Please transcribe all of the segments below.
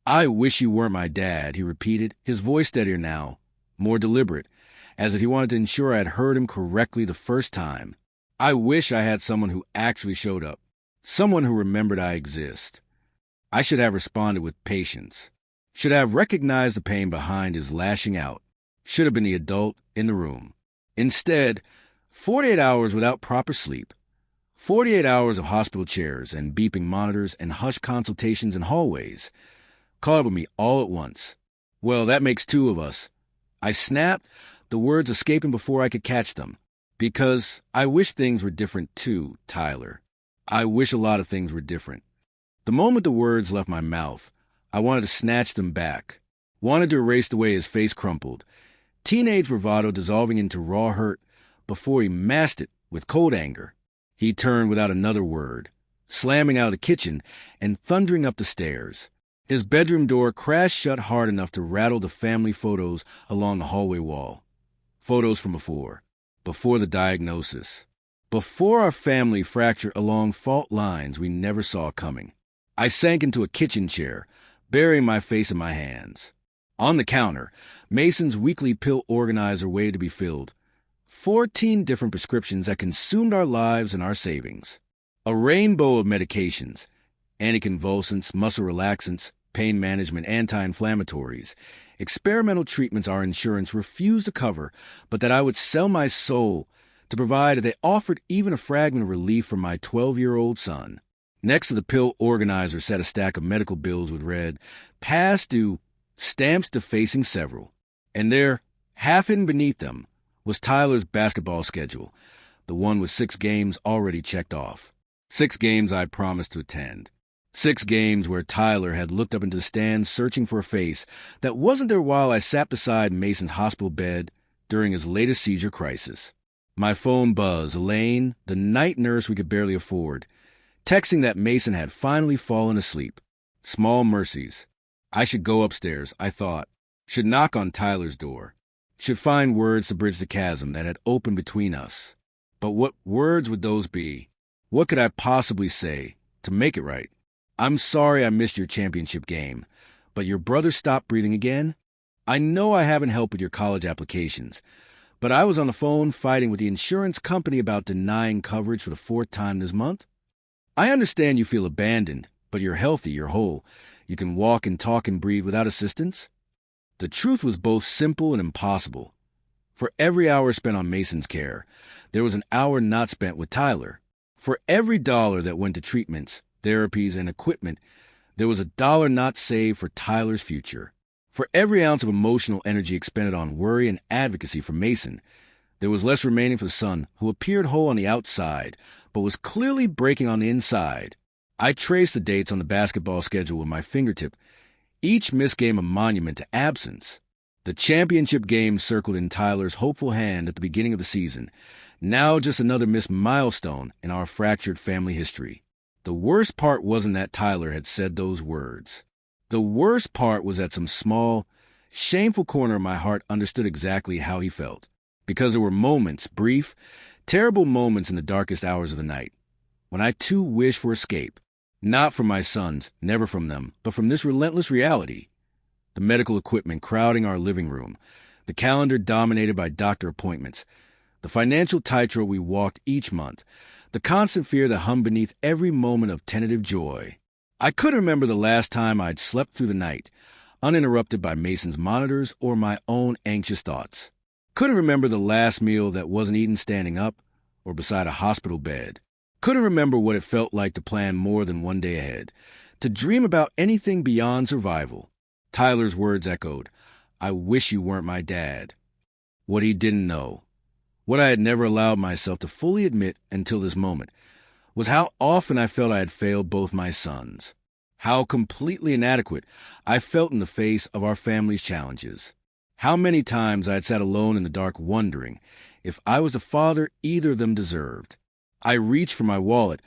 "I wish you weren't my dad," he repeated, his voice steadier now, more deliberate, as if he wanted to ensure I had heard him correctly the first time. "I wish I had someone who actually showed up, someone who remembered I exist." I should have responded with patience, should have recognized the pain behind his lashing out, should have been the adult in the room. Instead, 48 hours without proper sleep, 48 hours of hospital chairs and beeping monitors and hushed consultations in hallways caught up with me all at once. "Well, that makes two of us." I snapped, the words escaping before I could catch them. "Because I wish things were different too, Tyler. I wish a lot of things were different." The moment the words left my mouth, I wanted to snatch them back, wanted to erase the way his face crumpled, teenage bravado dissolving into raw hurt before he masked it with cold anger. He turned without another word, slamming out of the kitchen and thundering up the stairs. His bedroom door crashed shut hard enough to rattle the family photos along the hallway wall. Photos from before the diagnosis, before our family fractured along fault lines we never saw coming. I sank into a kitchen chair, burying my face in my hands. On the counter, Mason's weekly pill organizer waited to be filled. 14 different prescriptions that consumed our lives and our savings. A rainbow of medications, anticonvulsants, muscle relaxants, pain management, anti-inflammatories, experimental treatments our insurance refused to cover, but that I would sell my soul to provide if they offered even a fragment of relief for my 12-year-old son. Next to the pill organizer sat a stack of medical bills with read, "Past due, stamps defacing several." And there, half hidden beneath them, was Tyler's basketball schedule, the one with 6 games already checked off. 6 games I promised to attend. 6 games where Tyler had looked up into the stands searching for a face that wasn't there while I sat beside Mason's hospital bed during his latest seizure crisis. My phone buzzed. Elaine, the night nurse we could barely afford, texting that Mason had finally fallen asleep. Small mercies. I should go upstairs, I thought. Should knock on Tyler's door. Should find words to bridge the chasm that had opened between us. But what words would those be? What could I possibly say to make it right? "I'm sorry I missed your championship game, but your brother stopped breathing again? I know I haven't helped with your college applications, but I was on the phone fighting with the insurance company about denying coverage for the 4th time this month. I understand you feel abandoned, but you're healthy, you're whole. You can walk and talk and breathe without assistance." The truth was both simple and impossible. For every hour spent on Mason's care, there was an hour not spent with Tyler. For every dollar that went to treatments, therapies, and equipment, there was a dollar not saved for Tyler's future. For every ounce of emotional energy expended on worry and advocacy for Mason, there was less remaining for the son who appeared whole on the outside, but was clearly breaking on the inside. I traced the dates on the basketball schedule with my fingertip, each missed game a monument to absence. The championship game circled in Tyler's hopeful hand at the beginning of the season, now just another missed milestone in our fractured family history. The worst part wasn't that Tyler had said those words. The worst part was that some small, shameful corner of my heart understood exactly how he felt. Because there were moments, brief, terrible moments in the darkest hours of the night, when I too wished for escape. Not from my sons, never from them, but from this relentless reality. The medical equipment crowding our living room, the calendar dominated by doctor appointments, the financial tightrope we walked each month, the constant fear that hummed beneath every moment of tentative joy. I couldn't remember the last time I'd slept through the night, uninterrupted by Mason's monitors or my own anxious thoughts. Couldn't remember the last meal that wasn't eaten standing up or beside a hospital bed. Couldn't remember what it felt like to plan more than one day ahead, to dream about anything beyond survival. Tyler's words echoed, "I wish you weren't my dad." What he didn't know, what I had never allowed myself to fully admit until this moment, was how often I felt I had failed both my sons, how completely inadequate I felt in the face of our family's challenges, how many times I had sat alone in the dark wondering if I was the father either of them deserved. I reached for my wallet,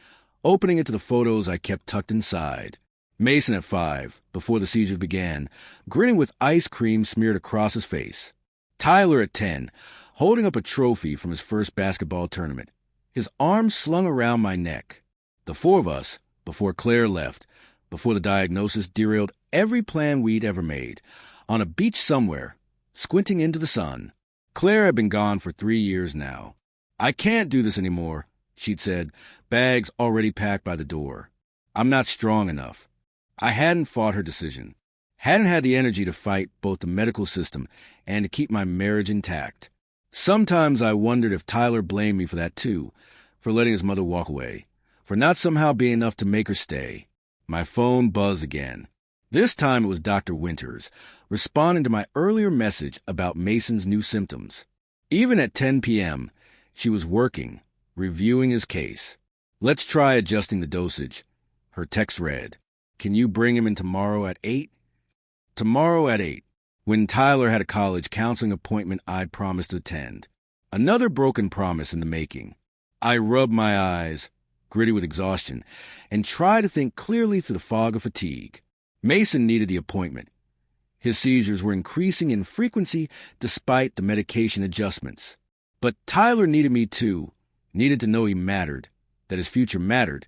opening it to the photos I kept tucked inside. Mason at 5, before the seizure began, grinning with ice cream smeared across his face. Tyler at 10, holding up a trophy from his first basketball tournament, his arms slung around my neck. The 4 of us, before Claire left, before the diagnosis derailed every plan we'd ever made, on a beach somewhere, squinting into the sun. Claire had been gone for 3 years now. "I can't do this anymore," she'd said, bags already packed by the door. "I'm not strong enough." I hadn't fought her decision, hadn't had the energy to fight both the medical system and to keep my marriage intact. Sometimes I wondered if Tyler blamed me for that too, for letting his mother walk away, for not somehow being enough to make her stay. My phone buzzed again. This time it was Dr. Winters, responding to my earlier message about Mason's new symptoms. Even at 10 p.m., she was working, reviewing his case. "Let's try adjusting the dosage." Her text read, "Can you bring him in tomorrow at 8? Tomorrow at 8, when Tyler had a college counseling appointment I'd promised to attend. Another broken promise in the making. I rubbed my eyes, gritty with exhaustion, and tried to think clearly through the fog of fatigue. Mason needed the appointment. His seizures were increasing in frequency despite the medication adjustments. But Tyler needed me too, needed to know he mattered, that his future mattered,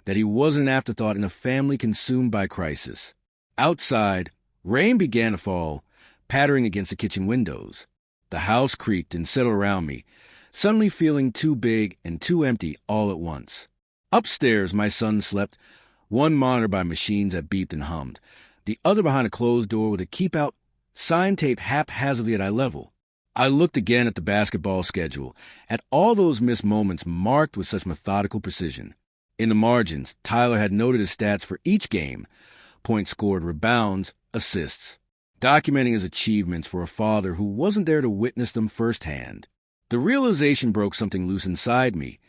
that he wasn't an afterthought in a family consumed by crisis. Outside, rain began to fall, pattering against the kitchen windows. The house creaked and settled around me, suddenly feeling too big and too empty all at once. Upstairs, my son slept, one monitor by machines that beeped and hummed, the other behind a closed door with a keep-out sign taped haphazardly at eye level. I looked again at the basketball schedule, at all those missed moments marked with such methodical precision. In the margins, Tyler had noted his stats for each game, points scored, rebounds, assists, documenting his achievements for a father who wasn't there to witness them firsthand. The realization broke something loose inside me,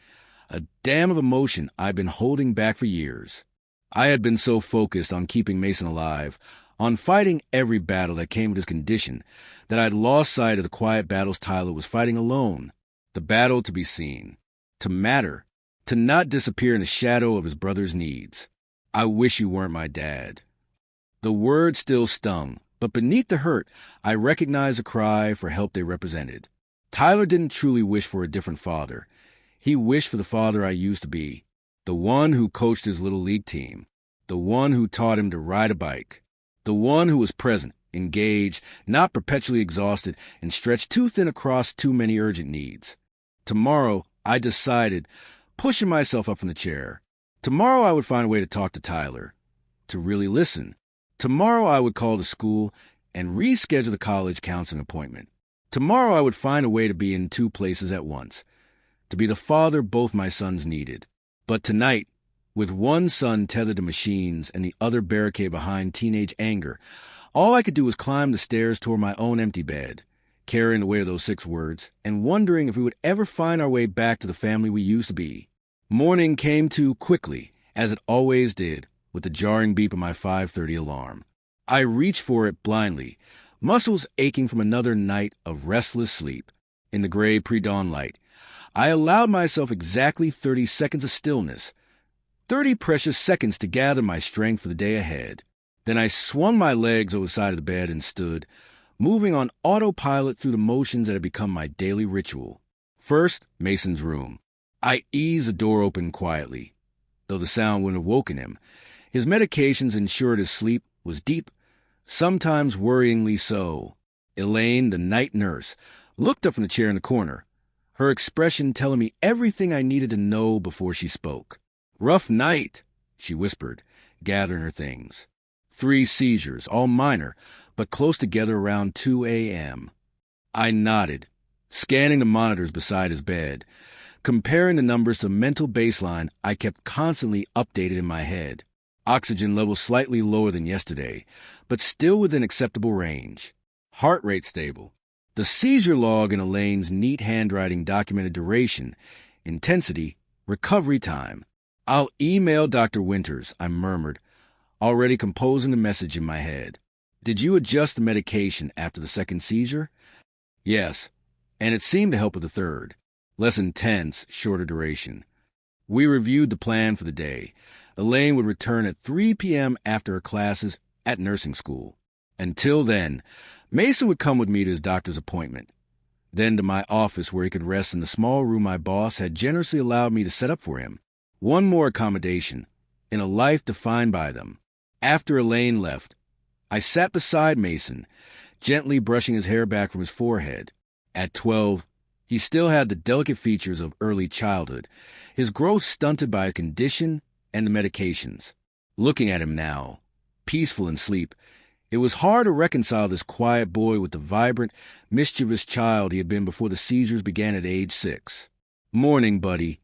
a dam of emotion I'd been holding back for years. I had been so focused on keeping Mason alive, on fighting every battle that came with his condition, that I'd lost sight of the quiet battles Tyler was fighting alone. The battle to be seen, to matter, to not disappear in the shadow of his brother's needs. "I wish you weren't my dad." The word still stung, but beneath the hurt, I recognized the cry for help they represented. Tyler didn't truly wish for a different father. He wished for the father I used to be, the one who coached his little league team, the one who taught him to ride a bike, the one who was present, engaged, not perpetually exhausted, and stretched too thin across too many urgent needs. Tomorrow, I decided, pushing myself up from the chair, tomorrow I would find a way to talk to Tyler, to really listen. Tomorrow I would call the school and reschedule the college counseling appointment. Tomorrow I would find a way to be in 2 places at once, to be the father both my sons needed. But tonight, with one son tethered to machines and the other barricaded behind teenage anger, all I could do was climb the stairs toward my own empty bed, carrying the weight of those 6 words, and wondering if we would ever find our way back to the family we used to be. Morning came too quickly, as it always did, with the jarring beep of my 5:30 alarm. I reached for it blindly, muscles aching from another night of restless sleep. In the gray pre-dawn light, I allowed myself exactly 30 seconds of stillness, 30 precious seconds to gather my strength for the day ahead. Then I swung my legs over the side of the bed and stood, moving on autopilot through the motions that had become my daily ritual. First, Mason's room. I eased the door open quietly, though the sound wouldn't have woken him. His medications ensured his sleep was deep, sometimes worryingly so. Elaine, the night nurse, looked up from the chair in the corner, her expression telling me everything I needed to know before she spoke. "Rough night," she whispered, gathering her things. 3 seizures, all minor, but close together around 2 a.m. I nodded, scanning the monitors beside his bed, comparing the numbers to the mental baseline I kept constantly updated in my head. Oxygen levels slightly lower than yesterday, but still within acceptable range. Heart rate stable. The seizure log in Elaine's neat handwriting documented duration, intensity, recovery time. "I'll email Dr. Winters," I murmured, already composing the message in my head. "Did you adjust the medication after the 2nd seizure?" "Yes, and it seemed to help with the 3rd. Less intense, shorter duration." We reviewed the plan for the day. Elaine would return at 3 p.m. after her classes at nursing school. Until then, Mason would come with me to his doctor's appointment, then to my office where he could rest in the small room my boss had generously allowed me to set up for him. One more accommodation, in a life defined by them. After Elaine left, I sat beside Mason, gently brushing his hair back from his forehead. At 12, he still had the delicate features of early childhood, his growth stunted by a condition and the medications. Looking at him now, peaceful in sleep, it was hard to reconcile this quiet boy with the vibrant, mischievous child he had been before the seizures began at age 6. "Morning, buddy,"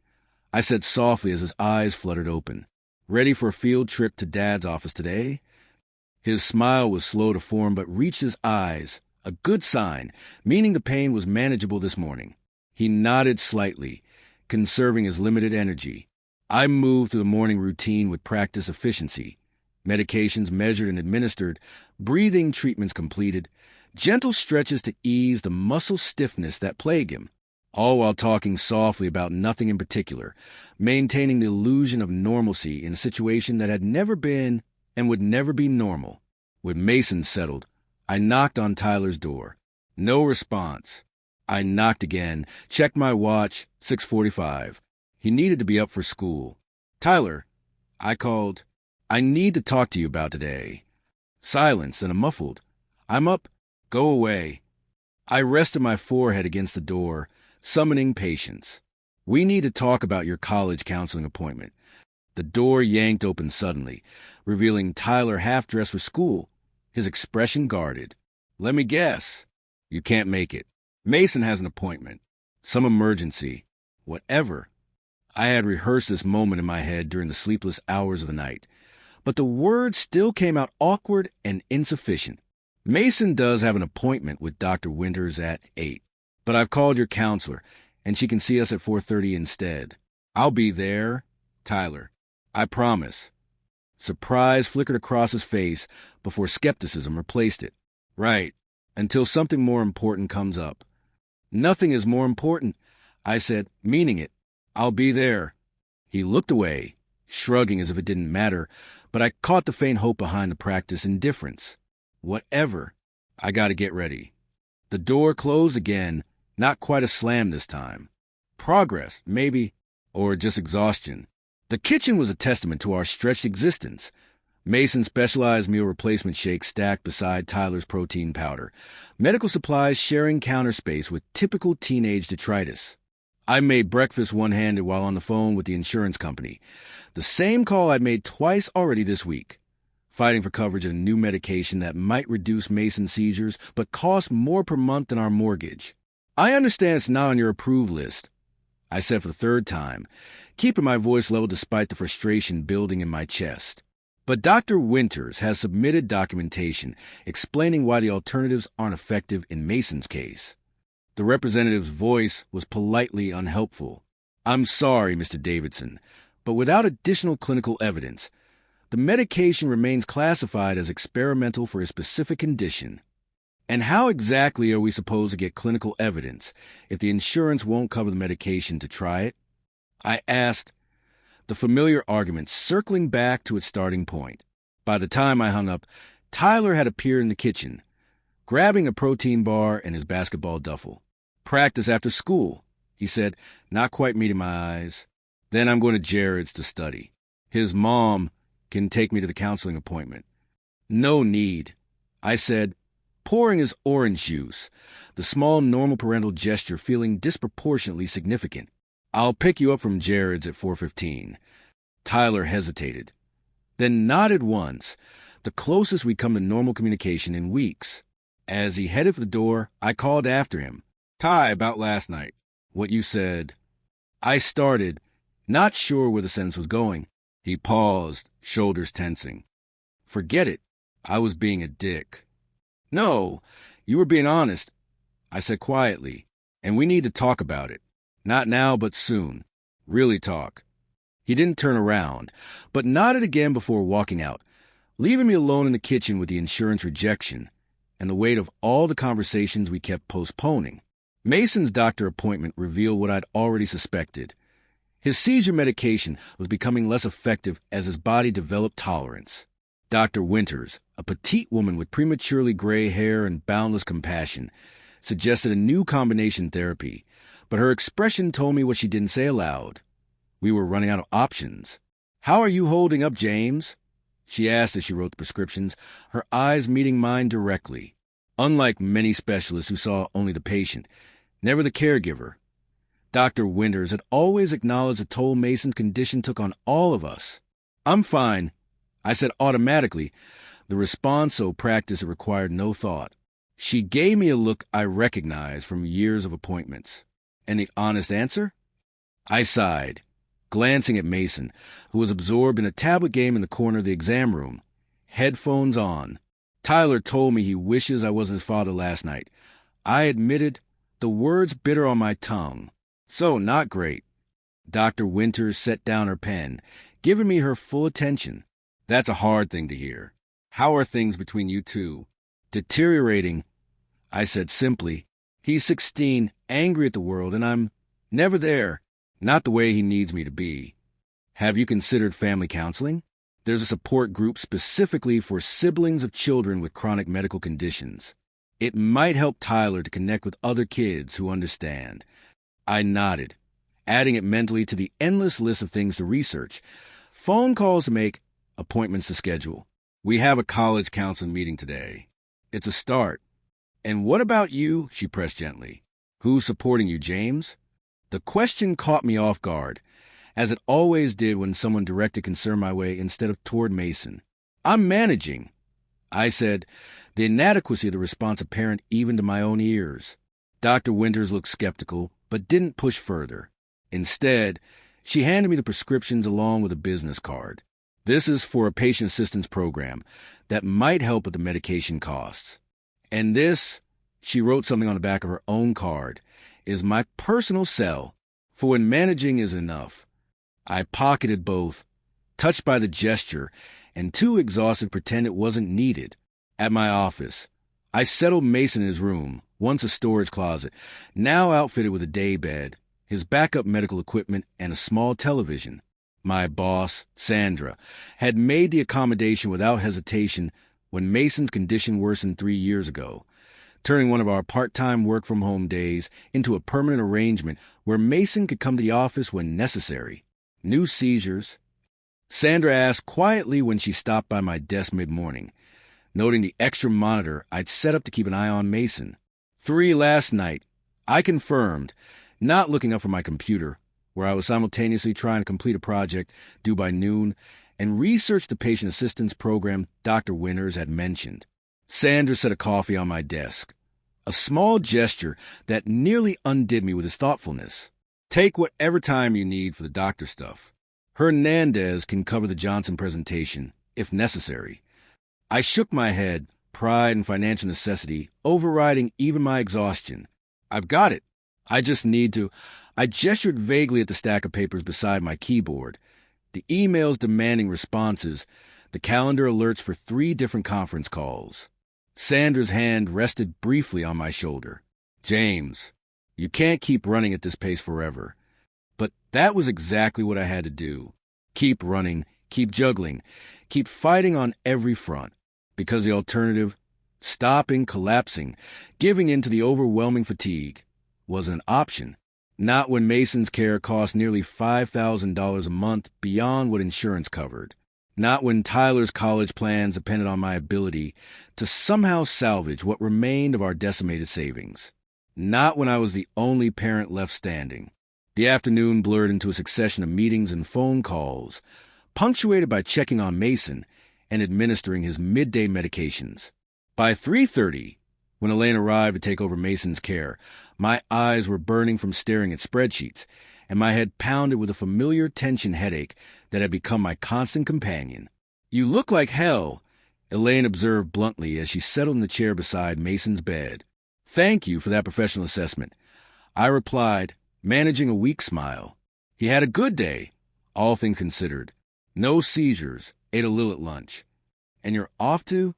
I said softly as his eyes fluttered open. "Ready for a field trip to Dad's office today?" His smile was slow to form but reached his eyes, a good sign, meaning the pain was manageable this morning. He nodded slightly, conserving his limited energy. I moved through the morning routine with practiced efficiency. Medications measured and administered, breathing treatments completed, gentle stretches to ease the muscle stiffness that plagued him, all while talking softly about nothing in particular, maintaining the illusion of normalcy in a situation that had never been and would never be normal. With Mason settled, I knocked on Tyler's door. No response. I knocked again, checked my watch, 6:45. He needed to be up for school. "Tyler," I called. "I need to talk to you about today." Silence and a muffled, "I'm up. Go away." I rested my forehead against the door, summoning patience. "We need to talk about your college counseling appointment." The door yanked open suddenly, revealing Tyler half-dressed for school, his expression guarded. "Let me guess. You can't make it. Mason has an appointment. Some emergency. Whatever." I had rehearsed this moment in my head during the sleepless hours of the night, but the words still came out awkward and insufficient. "Mason does have an appointment with Dr. Winters at 8, but I've called your counselor, and she can see us at 4:30 instead. I'll be there, Tyler. I promise." Surprise flickered across his face before skepticism replaced it. "Right, until something more important comes up." "Nothing is more important," I said, meaning it. "I'll be there." He looked away, shrugging as if it didn't matter, but I caught the faint hope behind the practiced indifference. Whatever. I gotta get ready. The door closed again, not quite a slam this time. Progress, maybe, or just exhaustion. The kitchen was a testament to our stretched existence. Mason's specialized meal replacement shake stacked beside Tyler's protein powder. Medical supplies sharing counter space with typical teenage detritus. I made breakfast one-handed while on the phone with the insurance company. The same call I'd made twice already this week. Fighting for coverage of a new medication that might reduce Mason's seizures but cost more per month than our mortgage. "I understand it's not on your approved list," I said for the third time, keeping my voice level despite the frustration building in my chest. "But Dr. Winters has submitted documentation explaining why the alternatives aren't effective in Mason's case." The representative's voice was politely unhelpful. "I'm sorry, Mr. Davidson, but without additional clinical evidence, the medication remains classified as experimental for a specific condition. And how exactly are we supposed to get clinical evidence if the insurance won't cover the medication to try it?" I asked, the familiar argument circling back to its starting point. By the time I hung up, Tyler had appeared in the kitchen, grabbing a protein bar and his basketball duffel. "Practice after school," he said, not quite meeting my eyes. "Then I'm going to Jared's to study. His mom can take me to the counseling appointment." "No need," I said, pouring his orange juice, the small normal parental gesture feeling disproportionately significant. "I'll pick you up from Jared's at 4:15. Tyler hesitated, then nodded once, the closest we'd come to normal communication in weeks. As he headed for the door, I called after him. "Ty, about last night. What you said." I started, not sure where the sentence was going. He paused, shoulders tensing. "Forget it. I was being a dick." "No, you were being honest," I said quietly, "and we need to talk about it. Not now, but soon. Really talk." He didn't turn around, but nodded again before walking out, leaving me alone in the kitchen with the insurance rejection and the weight of all the conversations we kept postponing. Mason's doctor appointment revealed what I'd already suspected. His seizure medication was becoming less effective as his body developed tolerance. Dr. Winters, a petite woman with prematurely gray hair and boundless compassion, suggested a new combination therapy, but her expression told me what she didn't say aloud. We were running out of options. "How are you holding up, James?" she asked as she wrote the prescriptions, her eyes meeting mine directly. Unlike many specialists who saw only the patient, never the caregiver, Dr. Winters had always acknowledged the toll Mason's condition took on all of us. "I'm fine," I said automatically, the response so practiced it required no thought. She gave me a look I recognized from years of appointments. "Any honest answer?" I sighed, glancing at Mason, who was absorbed in a tablet game in the corner of the exam room, headphones on. "Tyler told me he wishes I wasn't his father last night." I admitted, the words bitter on my tongue. "So, not great." Dr. Winters set down her pen, giving me her full attention. "That's a hard thing to hear. How are things between you two?" "Deteriorating," I said simply. "He's 16, angry at the world, and I'm never there. Not the way he needs me to be." "Have you considered family counseling? There's a support group specifically for siblings of children with chronic medical conditions. It might help Tyler to connect with other kids who understand." I nodded, adding it mentally to the endless list of things to research, phone calls to make, appointments to schedule. "We have a college counseling meeting today. It's a start." "And what about you?" she pressed gently. "Who's supporting you, James?" The question caught me off guard, as it always did when someone directed concern my way instead of toward Mason. "I'm managing," I said, the inadequacy of the response apparent even to my own ears. Dr. Winters looked skeptical, but didn't push further. Instead, she handed me the prescriptions along with a business card. "This is for a patient assistance program that might help with the medication costs. And this," she wrote something on the back of her own card, "is my personal cell for when managing is enough." I pocketed both, touched by the gesture, and too exhausted to pretend it wasn't needed. At my office, I settled Mason in his room, once a storage closet, now outfitted with a day bed, his backup medical equipment, and a small television. My boss, Sandra, had made the accommodation without hesitation when Mason's condition worsened 3 years ago, turning one of our part-time work-from-home days into a permanent arrangement where Mason could come to the office when necessary. "New seizures?" Sandra asked quietly when she stopped by my desk mid-morning, noting the extra monitor I'd set up to keep an eye on Mason. 3 last night," I confirmed, not looking up from my computer, where I was simultaneously trying to complete a project due by noon and research the patient assistance program Dr. Winters had mentioned. Sandra set a coffee on my desk, a small gesture that nearly undid me with his thoughtfulness. "Take whatever time you need for the doctor stuff. Hernandez can cover the Johnson presentation, if necessary." I shook my head, pride and financial necessity overriding even my exhaustion. "I've got it. I just need to." I gestured vaguely at the stack of papers beside my keyboard, the emails demanding responses, the calendar alerts for 3 different conference calls. Sandra's hand rested briefly on my shoulder. "James, you can't keep running at this pace forever." But that was exactly what I had to do. Keep running, keep juggling, keep fighting on every front. Because the alternative, stopping, collapsing, giving in to the overwhelming fatigue, wasn't an option. Not when Mason's care cost nearly $5,000 a month beyond what insurance covered. Not when Tyler's college plans depended on my ability to somehow salvage what remained of our decimated savings. Not when I was the only parent left standing. The afternoon blurred into a succession of meetings and phone calls, punctuated by checking on Mason and administering his midday medications. By 3:30, when Elaine arrived to take over Mason's care, my eyes were burning from staring at spreadsheets, and my head pounded with a familiar tension headache that had become my constant companion. "You look like hell," Elaine observed bluntly as she settled in the chair beside Mason's bed. "Thank you for that professional assessment," I replied, managing a weak smile. "He had a good day, all things considered. No seizures, ate a little at lunch. And you're off to?"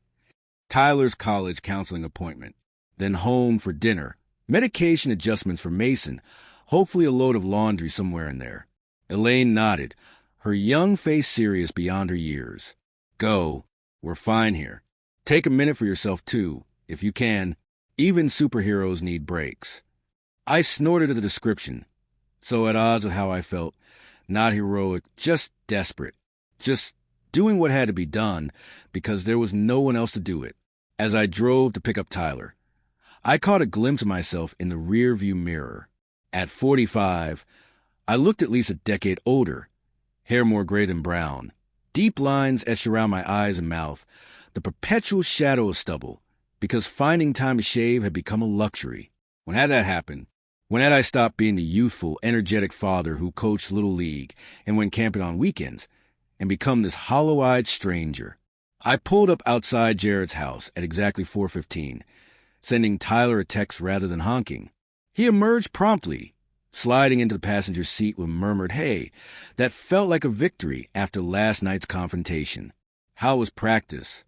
"Tyler's college counseling appointment, then home for dinner, medication adjustments for Mason, hopefully a load of laundry somewhere in there." Elaine nodded, her young face serious beyond her years. "Go. We're fine here. Take a minute for yourself, too, if you can. Even superheroes need breaks." I snorted at the description, so at odds with how I felt, not heroic, just desperate. Just doing what had to be done because there was no one else to do it. As I drove to pick up Tyler, I caught a glimpse of myself in the rearview mirror. At 45, I looked at least a decade older, hair more gray than brown, deep lines etched around my eyes and mouth, the perpetual shadow of stubble, because finding time to shave had become a luxury. When had that happened? When had I stopped being the youthful, energetic father who coached Little League and went camping on weekends, and become this hollow-eyed stranger? I pulled up outside Jared's house at exactly 4:15, sending Tyler a text rather than honking. He emerged promptly, sliding into the passenger seat with a murmured hey that felt like a victory after last night's confrontation. How was practice?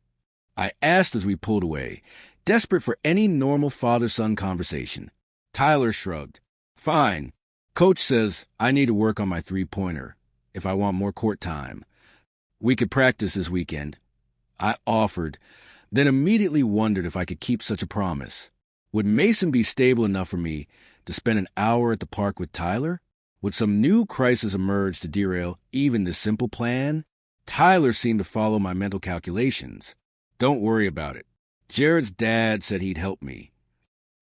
I asked as we pulled away, desperate for any normal father-son conversation. Tyler shrugged. Fine. Coach says I need to work on my three-pointer if I want more court time. We could practice this weekend. I offered, then immediately wondered if I could keep such a promise. Would Mason be stable enough for me to spend an hour at the park with Tyler? Would some new crisis emerge to derail even this simple plan? Tyler seemed to follow my mental calculations. Don't worry about it. Jared's dad said he'd help me.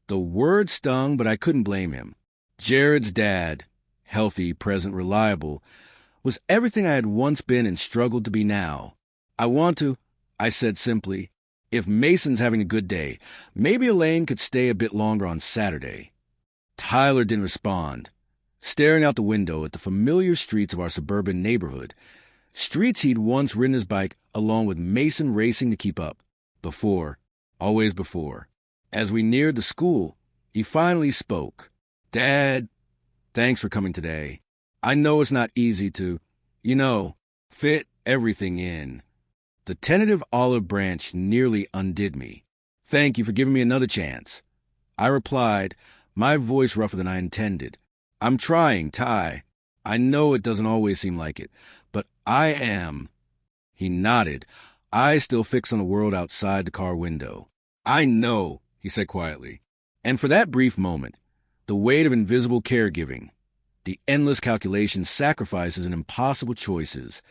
The word stung, but I couldn't blame him. Jared's dad, healthy, present, reliable, was everything I had once been and struggled to be now. I said simply, if Mason's having a good day, maybe Elaine could stay a bit longer on Saturday. Tyler didn't respond, staring out the window at the familiar streets of our suburban neighborhood, streets he'd once ridden his bike along with Mason racing to keep up. Before, always before. As we neared the school, he finally spoke. Dad, thanks for coming today. I know it's not easy to, fit everything in. The tentative olive branch nearly undid me. Thank you for giving me another chance. I replied, my voice rougher than I intended. I'm trying, Ty. I know it doesn't always seem like it, but I am. He nodded, eyes still fixed on the world outside the car window. I know, he said quietly. And for that brief moment, the weight of invisible caregiving, the endless calculations, sacrifices, and impossible choices,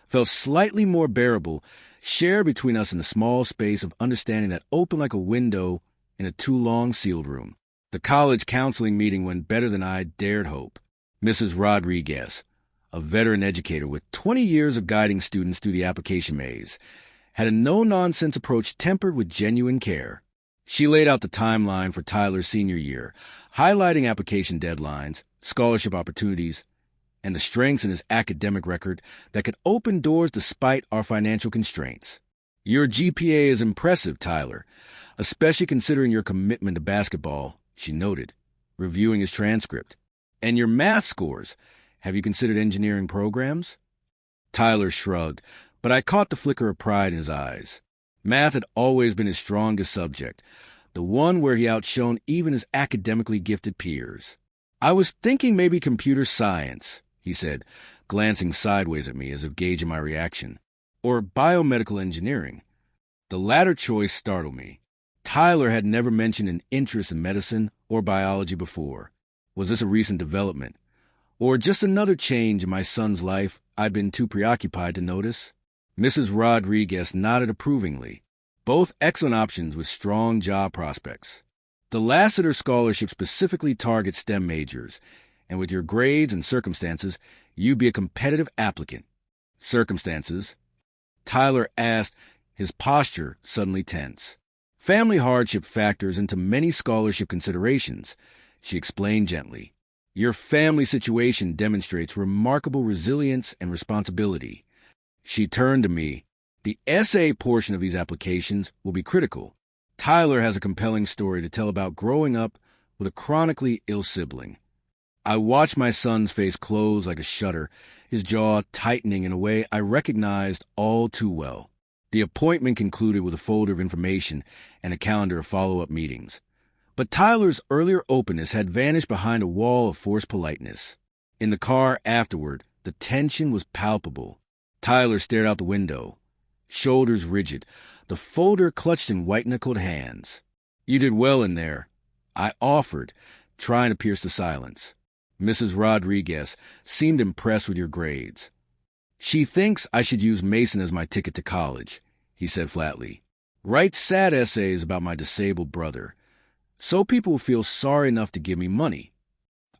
felt slightly more bearable, shared between us in the small space of understanding that opened like a window in a too-long sealed room. The college counseling meeting went better than I dared hope. Mrs. Rodriguez, a veteran educator with 20 years of guiding students through the application maze, had a no-nonsense approach tempered with genuine care. She laid out the timeline for Tyler's senior year, highlighting application deadlines, scholarship opportunities, and the strengths in his academic record that could open doors despite our financial constraints. Your GPA is impressive, Tyler, especially considering your commitment to basketball, she noted, reviewing his transcript. And your math scores. Have you considered engineering programs? Tyler shrugged, but I caught the flicker of pride in his eyes. Math had always been his strongest subject, the one where he outshone even his academically gifted peers. I was thinking maybe computer science, he said, glancing sideways at me as if gauging my reaction, or biomedical engineering. The latter choice startled me. Tyler had never mentioned an interest in medicine or biology before. Was this a recent development, or just another change in my son's life I'd been too preoccupied to notice? Mrs. Rodriguez nodded approvingly. Both excellent options with strong job prospects. The Lassiter Scholarship specifically targets STEM majors, and with your grades and circumstances, you'd be a competitive applicant. Circumstances? Tyler asked, his posture suddenly tense. Family hardship factors into many scholarship considerations, she explained gently. Your family situation demonstrates remarkable resilience and responsibility. She turned to me. The essay portion of these applications will be critical. Tyler has a compelling story to tell about growing up with a chronically ill sibling. I watched my son's face close like a shutter, his jaw tightening in a way I recognized all too well. The appointment concluded with a folder of information and a calendar of follow-up meetings. But Tyler's earlier openness had vanished behind a wall of forced politeness. In the car afterward, the tension was palpable. Tyler stared out the window, shoulders rigid, the folder clutched in white-knuckled hands. You did well in there, I offered, trying to pierce the silence. Mrs. Rodriguez seemed impressed with your grades. She thinks I should use Mason as my ticket to college, he said flatly. Write sad essays about my disabled brother, so people will feel sorry enough to give me money.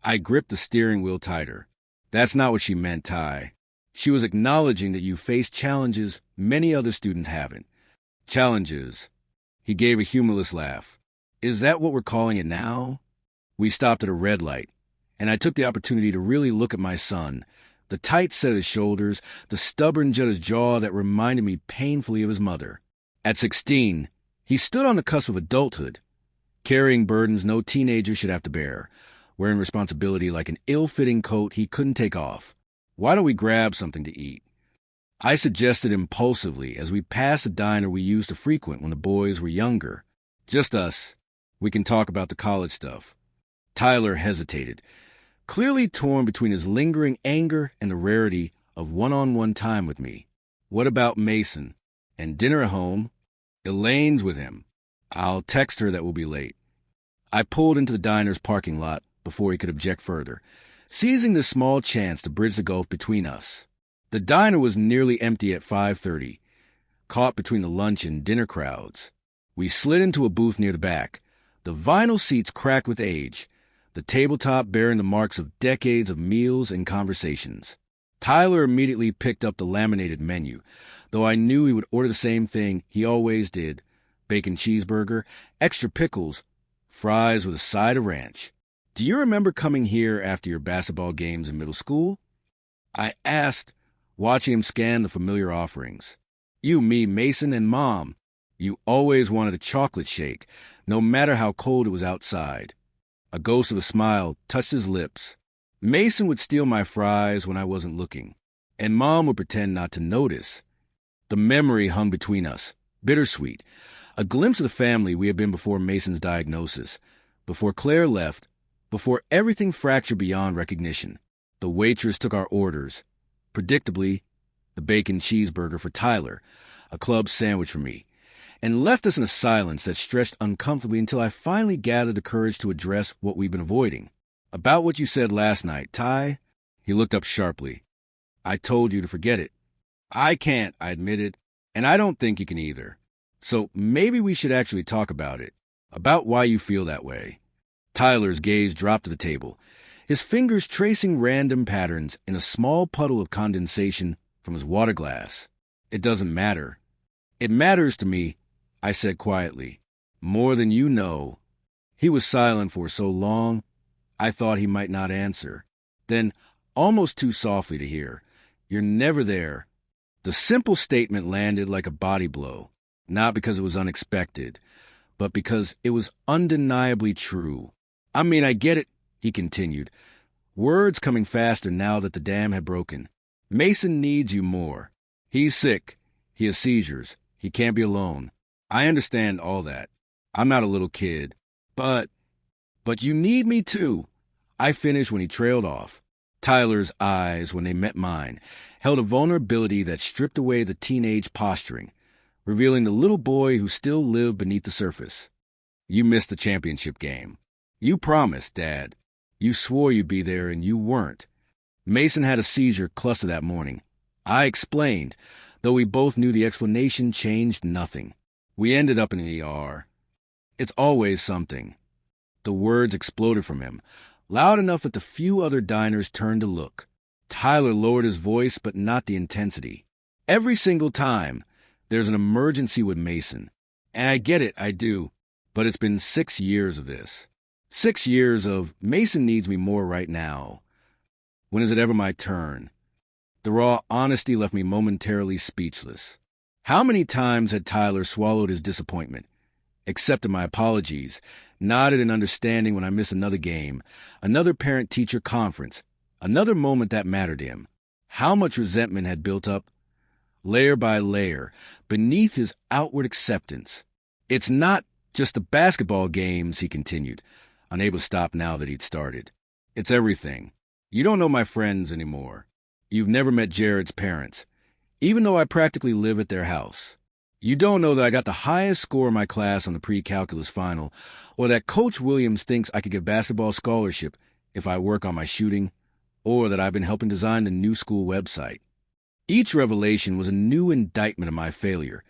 I gripped the steering wheel tighter. That's not what she meant, Ty. She was acknowledging that you face challenges many other students haven't. Challenges. He gave a humorless laugh. Is that what we're calling it now? We stopped at a red light, and I took the opportunity to really look at my son, the tight set of his shoulders, the stubborn jut of his jaw that reminded me painfully of his mother. At 16, he stood on the cusp of adulthood, carrying burdens no teenager should have to bear, wearing responsibility like an ill-fitting coat he couldn't take off. Why don't we grab something to eat? I suggested impulsively as we passed a diner we used to frequent when the boys were younger. Just us. We can talk about the college stuff. Tyler hesitated, clearly torn between his lingering anger and the rarity of one-on-one time with me. What about Mason? And dinner at home? Elaine's with him. I'll text her that we'll be late. I pulled into the diner's parking lot before he could object further, seizing this small chance to bridge the gulf between us. The diner was nearly empty at 5:30, caught between the lunch and dinner crowds. We slid into a booth near the back, the vinyl seats cracked with age, the tabletop bearing the marks of decades of meals and conversations. Tyler immediately picked up the laminated menu, though I knew he would order the same thing he always did: bacon cheeseburger, extra pickles, fries with a side of ranch. Do you remember coming here after your basketball games in middle school? I asked, watching him scan the familiar offerings. You, me, Mason, and Mom. You always wanted a chocolate shake, no matter how cold it was outside. A ghost of a smile touched his lips. Mason would steal my fries when I wasn't looking, and Mom would pretend not to notice. The memory hung between us, bittersweet, a glimpse of the family we had been before Mason's diagnosis, before Claire left, before everything fractured beyond recognition. The waitress took our orders. Predictably, the bacon cheeseburger for Tyler, a club sandwich for me, and left us in a silence that stretched uncomfortably until I finally gathered the courage to address what we'd been avoiding. About what you said last night, Ty? He looked up sharply. I told you to forget it. I can't, I admitted, and I don't think you can either. So maybe we should actually talk about it, about why you feel that way. Tyler's gaze dropped to the table, his fingers tracing random patterns in a small puddle of condensation from his water glass. It doesn't matter. It matters to me, I said quietly. More than you know. He was silent for so long, I thought he might not answer. Then, almost too softly to hear, you're never there. The simple statement landed like a body blow, not because it was unexpected, but because it was undeniably true. I mean, I get it, he continued, words coming faster now that the dam had broken. Mason needs you more. He's sick. He has seizures. He can't be alone. I understand all that. I'm not a little kid. But you need me too. I finished when he trailed off. Tyler's eyes, when they met mine, held a vulnerability that stripped away the teenage posturing, revealing the little boy who still lived beneath the surface. You missed the championship game. You promised, Dad. You swore you'd be there, and you weren't. Mason had a seizure cluster that morning. I explained, though we both knew the explanation changed nothing. We ended up in the ER. It's always something. The words exploded from him, loud enough that the few other diners turned to look. Tyler lowered his voice, but not the intensity. Every single time, there's an emergency with Mason. And I get it, I do. But it's been 6 years of this. 6 years of Mason needs me more right now. When is it ever my turn? The raw honesty left me momentarily speechless. How many times had Tyler swallowed his disappointment, accepted my apologies, nodded in understanding when I missed another game, another parent-teacher conference, another moment that mattered to him? How much resentment had built up, layer by layer, beneath his outward acceptance? It's not just the basketball games, he continued, unable to stop now that he'd started. It's everything. You don't know my friends anymore. You've never met Jared's parents, even though I practically live at their house. You don't know that I got the highest score in my class on the pre-calculus final, or that Coach Williams thinks I could get basketball scholarship if I work on my shooting, or that I've been helping design the new school website. Each revelation was a new indictment of my failure,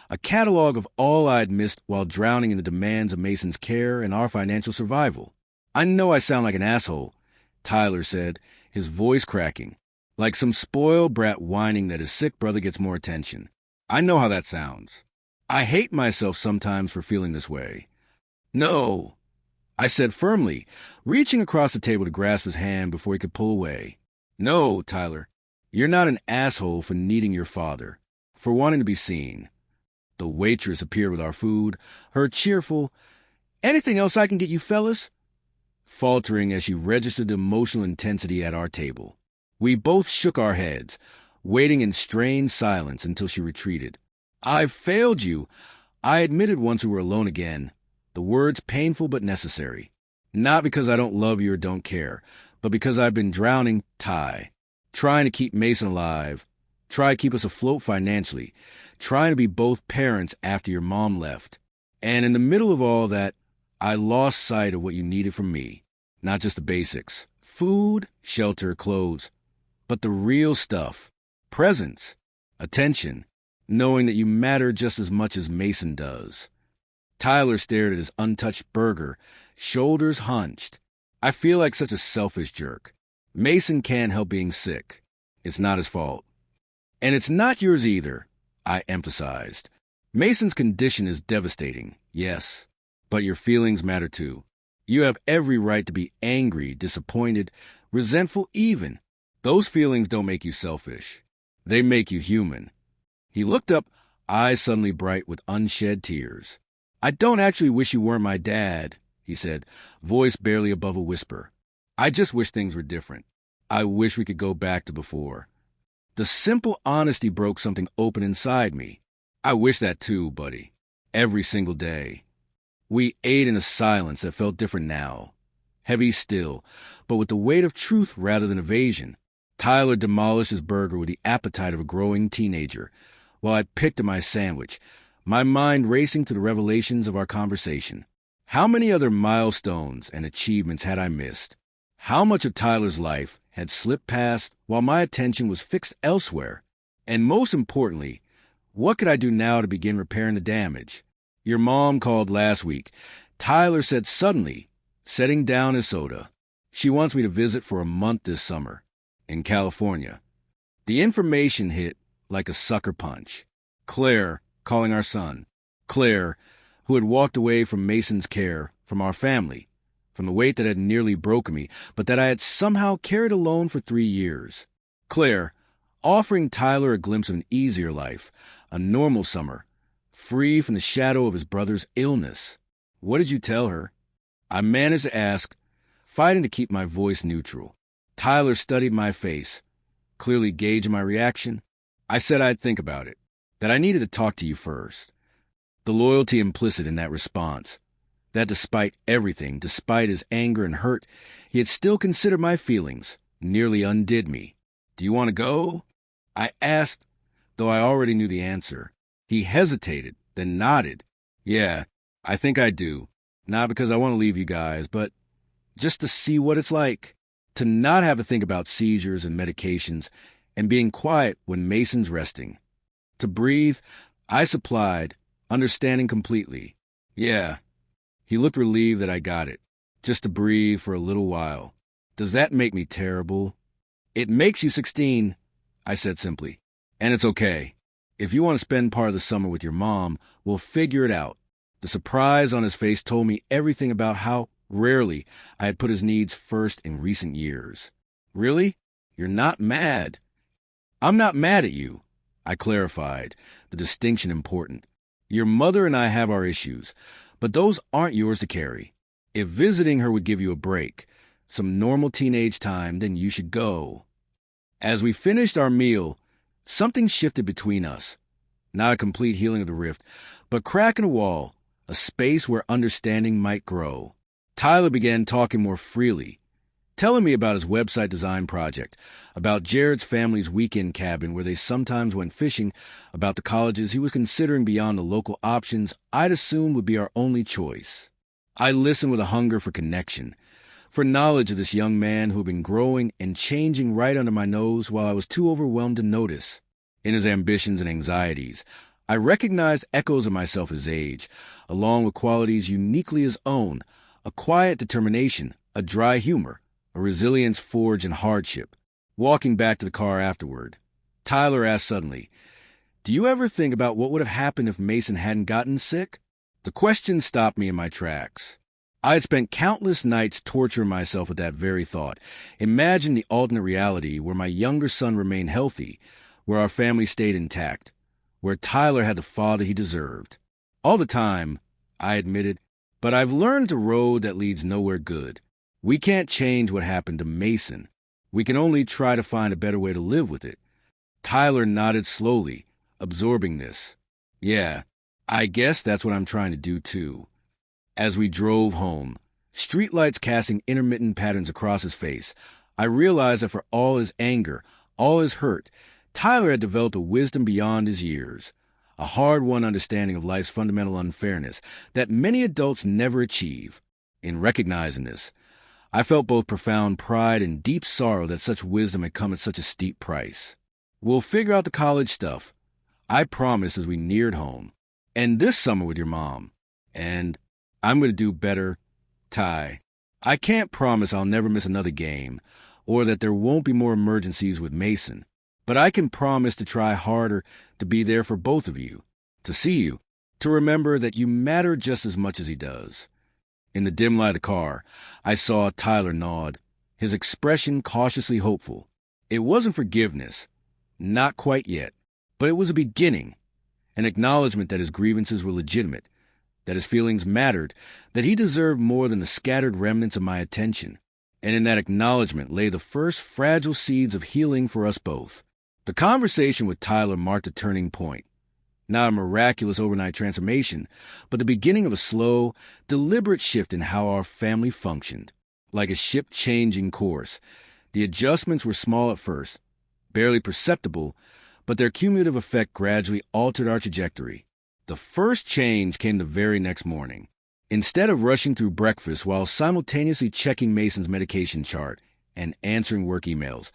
a catalog of all I'd missed while drowning in the demands of Mason's care and our financial survival. "I know I sound like an asshole," Tyler said, his voice cracking, like some spoiled brat whining that his sick brother gets more attention. "I know how that sounds. I hate myself sometimes for feeling this way." "No," I said firmly, reaching across the table to grasp his hand before he could pull away. "No, Tyler, you're not an asshole for needing your father, for wanting to be seen." The waitress appeared with our food, her cheerful, "Anything else I can get you fellas?" faltering as she registered the emotional intensity at our table. We both shook our heads, waiting in strained silence until she retreated. "I've failed you," I admitted once we were alone again, the words painful but necessary. "Not because I don't love you or don't care, but because I've been drowning, Ty, trying to keep Mason alive, try to keep us afloat financially, trying to be both parents after your mom left. And in the middle of all that, I lost sight of what you needed from me. Not just the basics, food, shelter, clothes, but the real stuff, presence, attention, knowing that you matter just as much as Mason does." Tyler stared at his untouched burger, shoulders hunched. "I feel like such a selfish jerk. Mason can't help being sick. It's not his fault. And it's not yours either," I emphasized. "Mason's condition is devastating, yes, but your feelings matter too. You have every right to be angry, disappointed, resentful even. Those feelings don't make you selfish. They make you human." He looked up, eyes suddenly bright with unshed tears. "I don't actually wish you weren't my dad," he said, voice barely above a whisper. "I just wish things were different. I wish we could go back to before." The simple honesty broke something open inside me. I wish that too, buddy. Every single day. We ate in a silence that felt different now. Heavy still, but with the weight of truth rather than evasion. Tyler demolished his burger with the appetite of a growing teenager, while I picked at my sandwich, my mind racing to the revelations of our conversation. How many other milestones and achievements had I missed? How much of Tyler's life had slipped past while my attention was fixed elsewhere? And most importantly, what could I do now to begin repairing the damage? "Your mom called last week," Tyler said suddenly, setting down his soda. "She wants me to visit for a month this summer, in California." The information hit like a sucker punch. Claire calling our son. Claire, who had walked away from Mason's care, from our family, from the weight that had nearly broken me, but that I had somehow carried alone for 3 years. Claire, offering Tyler a glimpse of an easier life, a normal summer, free from the shadow of his brother's illness. "What did you tell her?" I managed to ask, fighting to keep my voice neutral. Tyler studied my face, clearly gauging my reaction. "I said I'd think about it, that I needed to talk to you first." The loyalty implicit in that response, that despite everything, despite his anger and hurt, he had still considered my feelings, nearly undid me. "Do you want to go?" I asked, though I already knew the answer. He hesitated, then nodded. "Yeah, I think I do. Not because I want to leave you guys, but just to see what it's like. To not have to think about seizures and medications and being quiet when Mason's resting. To breathe," I supplied, understanding completely. "Yeah." He looked relieved that I got it. "Just to breathe for a little while. Does that make me terrible?" "It makes you 16, I said simply. "And it's okay. If you want to spend part of the summer with your mom, we'll figure it out." The surprise on his face told me everything about how rarely I had put his needs first in recent years. "Really? You're not mad?" "I'm not mad at you," I clarified, the distinction important. "Your mother and I have our issues, but those aren't yours to carry. If visiting her would give you a break, some normal teenage time, then you should go." As we finished our meal, something shifted between us. Not a complete healing of the rift, but crack in a wall, a space where understanding might grow. Tyler began talking more freely, telling me about his website design project, about Jared's family's weekend cabin where they sometimes went fishing, about the colleges he was considering beyond the local options I'd assumed would be our only choice. I listened with a hunger for connection, for knowledge of this young man who had been growing and changing right under my nose while I was too overwhelmed to notice. In his ambitions and anxieties, I recognized echoes of myself at his age, along with qualities uniquely his own, a quiet determination, a dry humor, a resilience forged in hardship. Walking back to the car afterward, Tyler asked suddenly, "Do you ever think about what would have happened if Mason hadn't gotten sick?" The question stopped me in my tracks. I had spent countless nights torturing myself with that very thought. Imagine the alternate reality where my younger son remained healthy, where our family stayed intact, where Tyler had the father he deserved. All the time, I admitted, but I've learned the road that leads nowhere good. We can't change what happened to Mason. We can only try to find a better way to live with it. Tyler nodded slowly, absorbing this. Yeah, I guess that's what I'm trying to do too. As we drove home, streetlights casting intermittent patterns across his face, I realized that for all his anger, all his hurt, Tyler had developed a wisdom beyond his years, a hard-won understanding of life's fundamental unfairness that many adults never achieve. In recognizing this, I felt both profound pride and deep sorrow that such wisdom had come at such a steep price. "We'll figure out the college stuff," I promised as we neared home. "And this summer with your mom. And I'm going to do better, Ty. I can't promise I'll never miss another game, or that there won't be more emergencies with Mason, but I can promise to try harder to be there for both of you, to see you, to remember that you matter just as much as he does." In the dim light of the car, I saw Tyler nod, his expression cautiously hopeful. It wasn't forgiveness, not quite yet, but it was a beginning, an acknowledgement that his grievances were legitimate, that his feelings mattered, that he deserved more than the scattered remnants of my attention. And in that acknowledgement lay the first fragile seeds of healing for us both. The conversation with Tyler marked a turning point. Not a miraculous overnight transformation, but the beginning of a slow, deliberate shift in how our family functioned. Like a ship changing course, the adjustments were small at first, barely perceptible, but their cumulative effect gradually altered our trajectory. The first change came the very next morning. Instead of rushing through breakfast while simultaneously checking Mason's medication chart and answering work emails,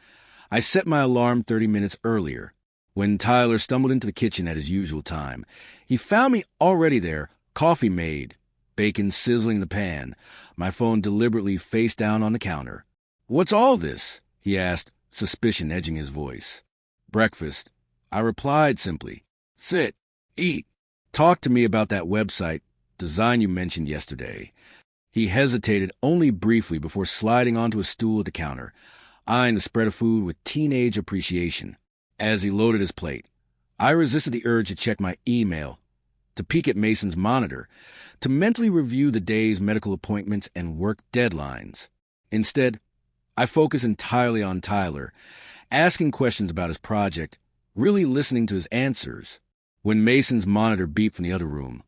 I set my alarm 30 minutes earlier. When Tyler stumbled into the kitchen at his usual time, he found me already there, coffee made, bacon sizzling in the pan, my phone deliberately face down on the counter. "What's all this?" he asked, suspicion edging his voice. "Breakfast," I replied simply. "Sit, eat. Talk to me about that website design you mentioned yesterday." He hesitated only briefly before sliding onto a stool at the counter, eyeing the spread of food with teenage appreciation. As he loaded his plate, I resisted the urge to check my email, to peek at Mason's monitor, to mentally review the day's medical appointments and work deadlines. Instead, I focused entirely on Tyler, asking questions about his project, really listening to his answers. When Mason's monitor beeped from the other room,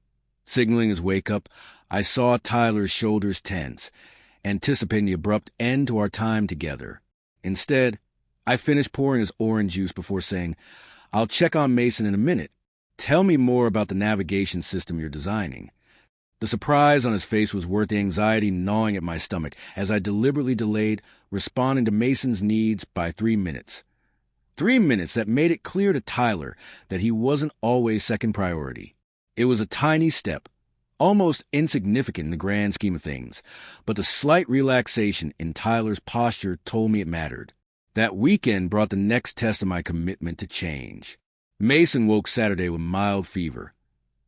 signaling his wake-up, I saw Tyler's shoulders tense, anticipating the abrupt end to our time together. Instead, I finished pouring his orange juice before saying, "I'll check on Mason in a minute. Tell me more about the navigation system you're designing." The surprise on his face was worth the anxiety gnawing at my stomach as I deliberately delayed responding to Mason's needs by 3 minutes. 3 minutes that made it clear to Tyler that he wasn't always second priority. It was a tiny step, almost insignificant in the grand scheme of things, but the slight relaxation in Tyler's posture told me it mattered. That weekend brought the next test of my commitment to change. Mason woke Saturday with mild fever.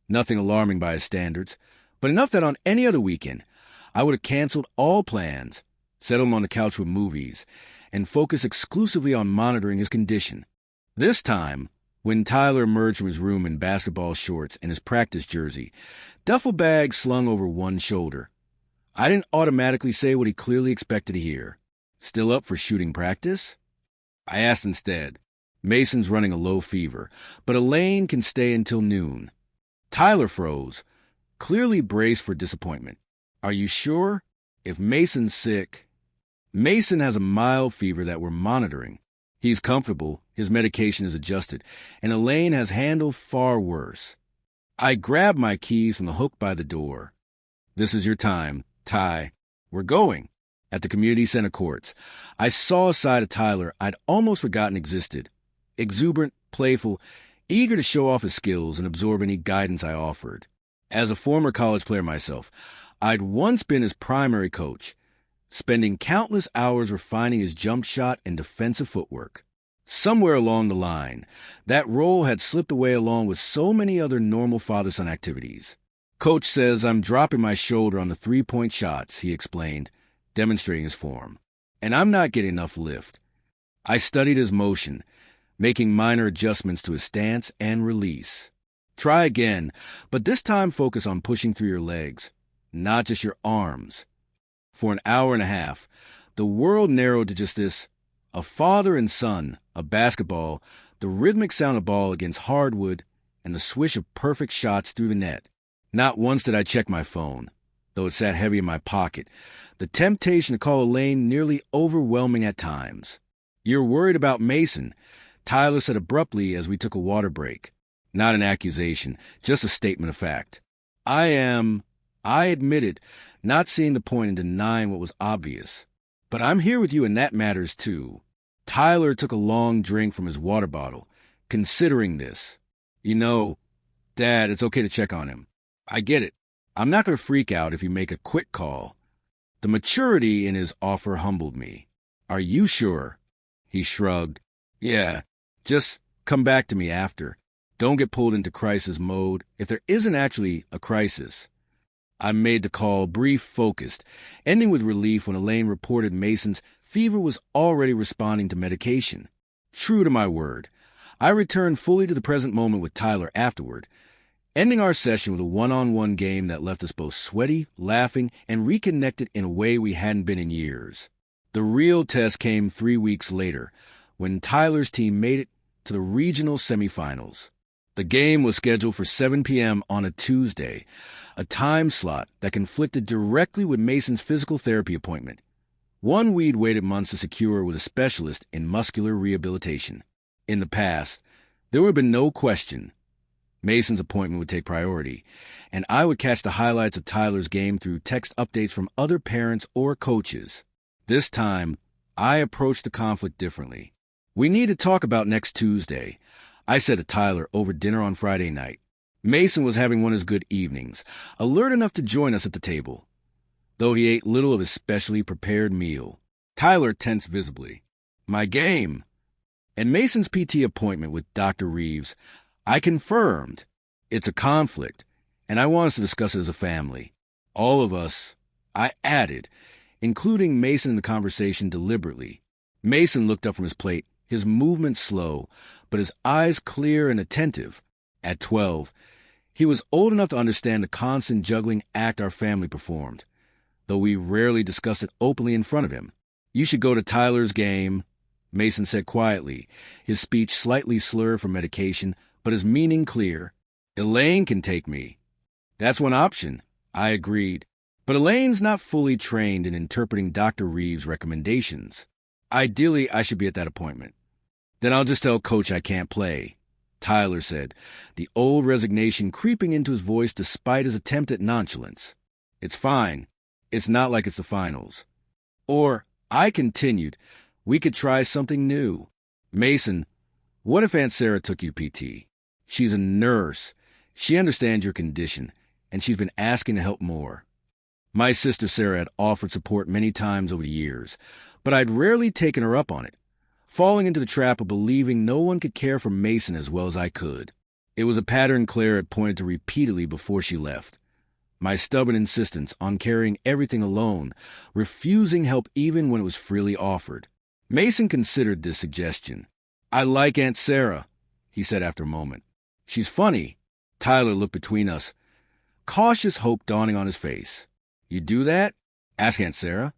Nothing alarming by his standards, but enough that on any other weekend, I would have canceled all plans, set him on the couch with movies, and focused exclusively on monitoring his condition. This time, when Tyler emerged from his room in basketball shorts and his practice jersey, duffel bag slung over one shoulder, I didn't automatically say what he clearly expected to hear. "Still up for shooting practice?" I asked instead. "Mason's running a low fever, but Elaine can stay until noon." Tyler froze, clearly braced for disappointment. "Are you sure? If Mason's sick..." "Mason has a mild fever that we're monitoring. He's comfortable, his medication is adjusted, and Elaine has handled far worse." I grabbed my keys from the hook by the door. "This is your time, Ty. We're going." At the community center courts, I saw a side of Tyler I'd almost forgotten existed. Exuberant, playful, eager to show off his skills and absorb any guidance I offered. As a former college player myself, I'd once been his primary coach, spending countless hours refining his jump shot and defensive footwork. Somewhere along the line, that role had slipped away along with so many other normal father-son activities. Coach says I'm dropping my shoulder on the three-point shots, he explained, demonstrating his form. And I'm not getting enough lift. I studied his motion, making minor adjustments to his stance and release. Try again, but this time focus on pushing through your legs, not just your arms. For an hour and a half, the world narrowed to just this: a father and son, a basketball, the rhythmic sound of ball against hardwood, and the swish of perfect shots through the net. Not once did I check my phone, though it sat heavy in my pocket, the temptation to call Elaine nearly overwhelming at times. "You're worried about Mason," Tyler said abruptly as we took a water break. Not an accusation, just a statement of fact. I admitted, not seeing the point in denying what was obvious. But I'm here with you and that matters too. Tyler took a long drink from his water bottle, considering this. "You know, Dad, it's okay to check on him. I get it. I'm not going to freak out if you make a quick call." The maturity in his offer humbled me. "Are you sure?" He shrugged. "Yeah, just come back to me after. Don't get pulled into crisis mode if there isn't actually a crisis." I made the call brief, focused, ending with relief when Elaine reported Mason's fever was already responding to medication. True to my word, I returned fully to the present moment with Tyler afterward, ending our session with a one-on-one game that left us both sweaty, laughing, and reconnected in a way we hadn't been in years. The real test came 3 weeks later, when Tyler's team made it to the regional semifinals. The game was scheduled for 7 p.m. on a Tuesday, a time slot that conflicted directly with Mason's physical therapy appointment, one we'd waited months to secure with a specialist in muscular rehabilitation. In the past, there would have been no question Mason's appointment would take priority, and I would catch the highlights of Tyler's game through text updates from other parents or coaches. This time, I approached the conflict differently. "We need to talk about next Tuesday," I said to Tyler over dinner on Friday night. Mason was having one of his good evenings, alert enough to join us at the table, though he ate little of his specially prepared meal. Tyler tensed visibly. "My game." And Mason's PT appointment with Dr. Reeves, I confirmed. It's a conflict, and I want us to discuss it as a family. All of us, I added, including Mason in the conversation deliberately. Mason looked up from his plate, his movement slow, but his eyes clear and attentive. At 12, he was old enough to understand the constant juggling act our family performed, though we rarely discussed it openly in front of him. "You should go to Tyler's game," Mason said quietly, his speech slightly slurred from medication, but his meaning clear. "Elaine can take me." "That's one option," I agreed. "But Elaine's not fully trained in interpreting Dr. Reeves' recommendations. Ideally, I should be at that appointment." "Then I'll just tell Coach I can't play," Tyler said, the old resignation creeping into his voice despite his attempt at nonchalance. "It's fine. It's not like it's the finals." Or, I continued, we could try something new. "Mason, what if Aunt Sarah took you to PT? She's a nurse. She understands your condition, and she's been asking to help more." My sister Sarah had offered support many times over the years, but I'd rarely taken her up on it, falling into the trap of believing no one could care for Mason as well as I could. It was a pattern Claire had pointed to repeatedly before she left. My stubborn insistence on carrying everything alone, refusing help even when it was freely offered. Mason considered this suggestion. "I like Aunt Sarah," he said after a moment. "She's funny." Tyler looked between us, cautious hope dawning on his face. "You do that? Ask Aunt Sarah."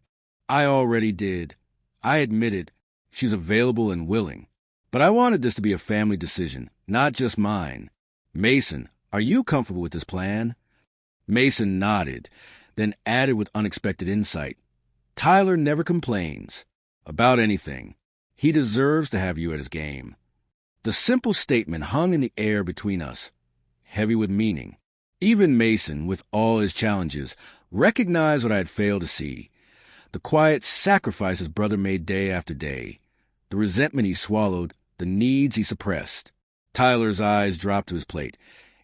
I already did. I admitted. She's available and willing. But I wanted this to be a family decision, not just mine. "Mason, are you comfortable with this plan?" Mason nodded, then added with unexpected insight. "Tyler never complains about anything. He deserves to have you at his game." The simple statement hung in the air between us, heavy with meaning. Even Mason, with all his challenges, recognized what I had failed to see. The quiet sacrifice his brother made day after day. The resentment he swallowed, the needs he suppressed. Tyler's eyes dropped to his plate,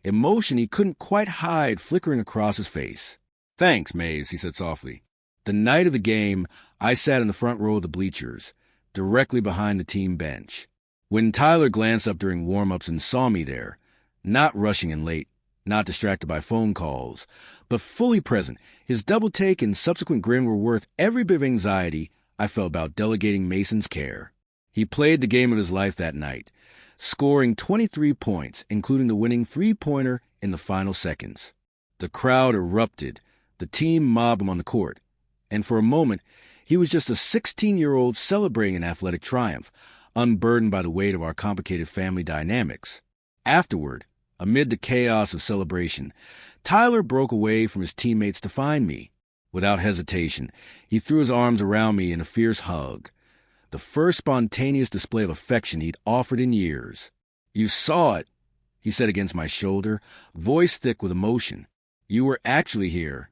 emotion he couldn't quite hide flickering across his face. "Thanks, Mays," he said softly. The night of the game, I sat in the front row of the bleachers, directly behind the team bench. When Tyler glanced up during warm-ups and saw me there, not rushing in late, not distracted by phone calls, but fully present, his double take and subsequent grin were worth every bit of anxiety I felt about delegating Mason's care. He played the game of his life that night, scoring 23 points, including the winning three-pointer in the final seconds. The crowd erupted, the team mobbed him on the court, and for a moment, he was just a 16-year-old celebrating an athletic triumph, unburdened by the weight of our complicated family dynamics. Afterward, amid the chaos of celebration, Tyler broke away from his teammates to find me. Without hesitation, he threw his arms around me in a fierce hug, the first spontaneous display of affection he'd offered in years. "You saw it," he said against my shoulder, voice thick with emotion. "You were actually here."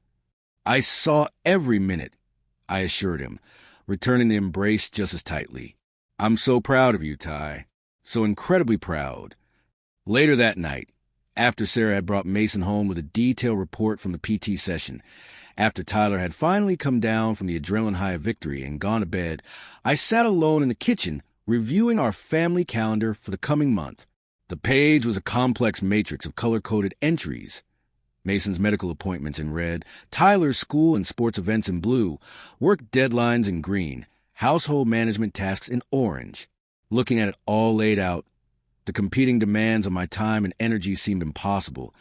"I saw every minute," I assured him, returning the embrace just as tightly. "I'm so proud of you, Ty. So incredibly proud." Later that night, after Sarah had brought Mason home with a detailed report from the PT session, after Tyler had finally come down from the adrenaline high of victory and gone to bed, I sat alone in the kitchen reviewing our family calendar for the coming month. The page was a complex matrix of color-coded entries. Mason's medical appointments in red, Tyler's school and sports events in blue, work deadlines in green, household management tasks in orange. Looking at it all laid out, the competing demands on my time and energy seemed impossible,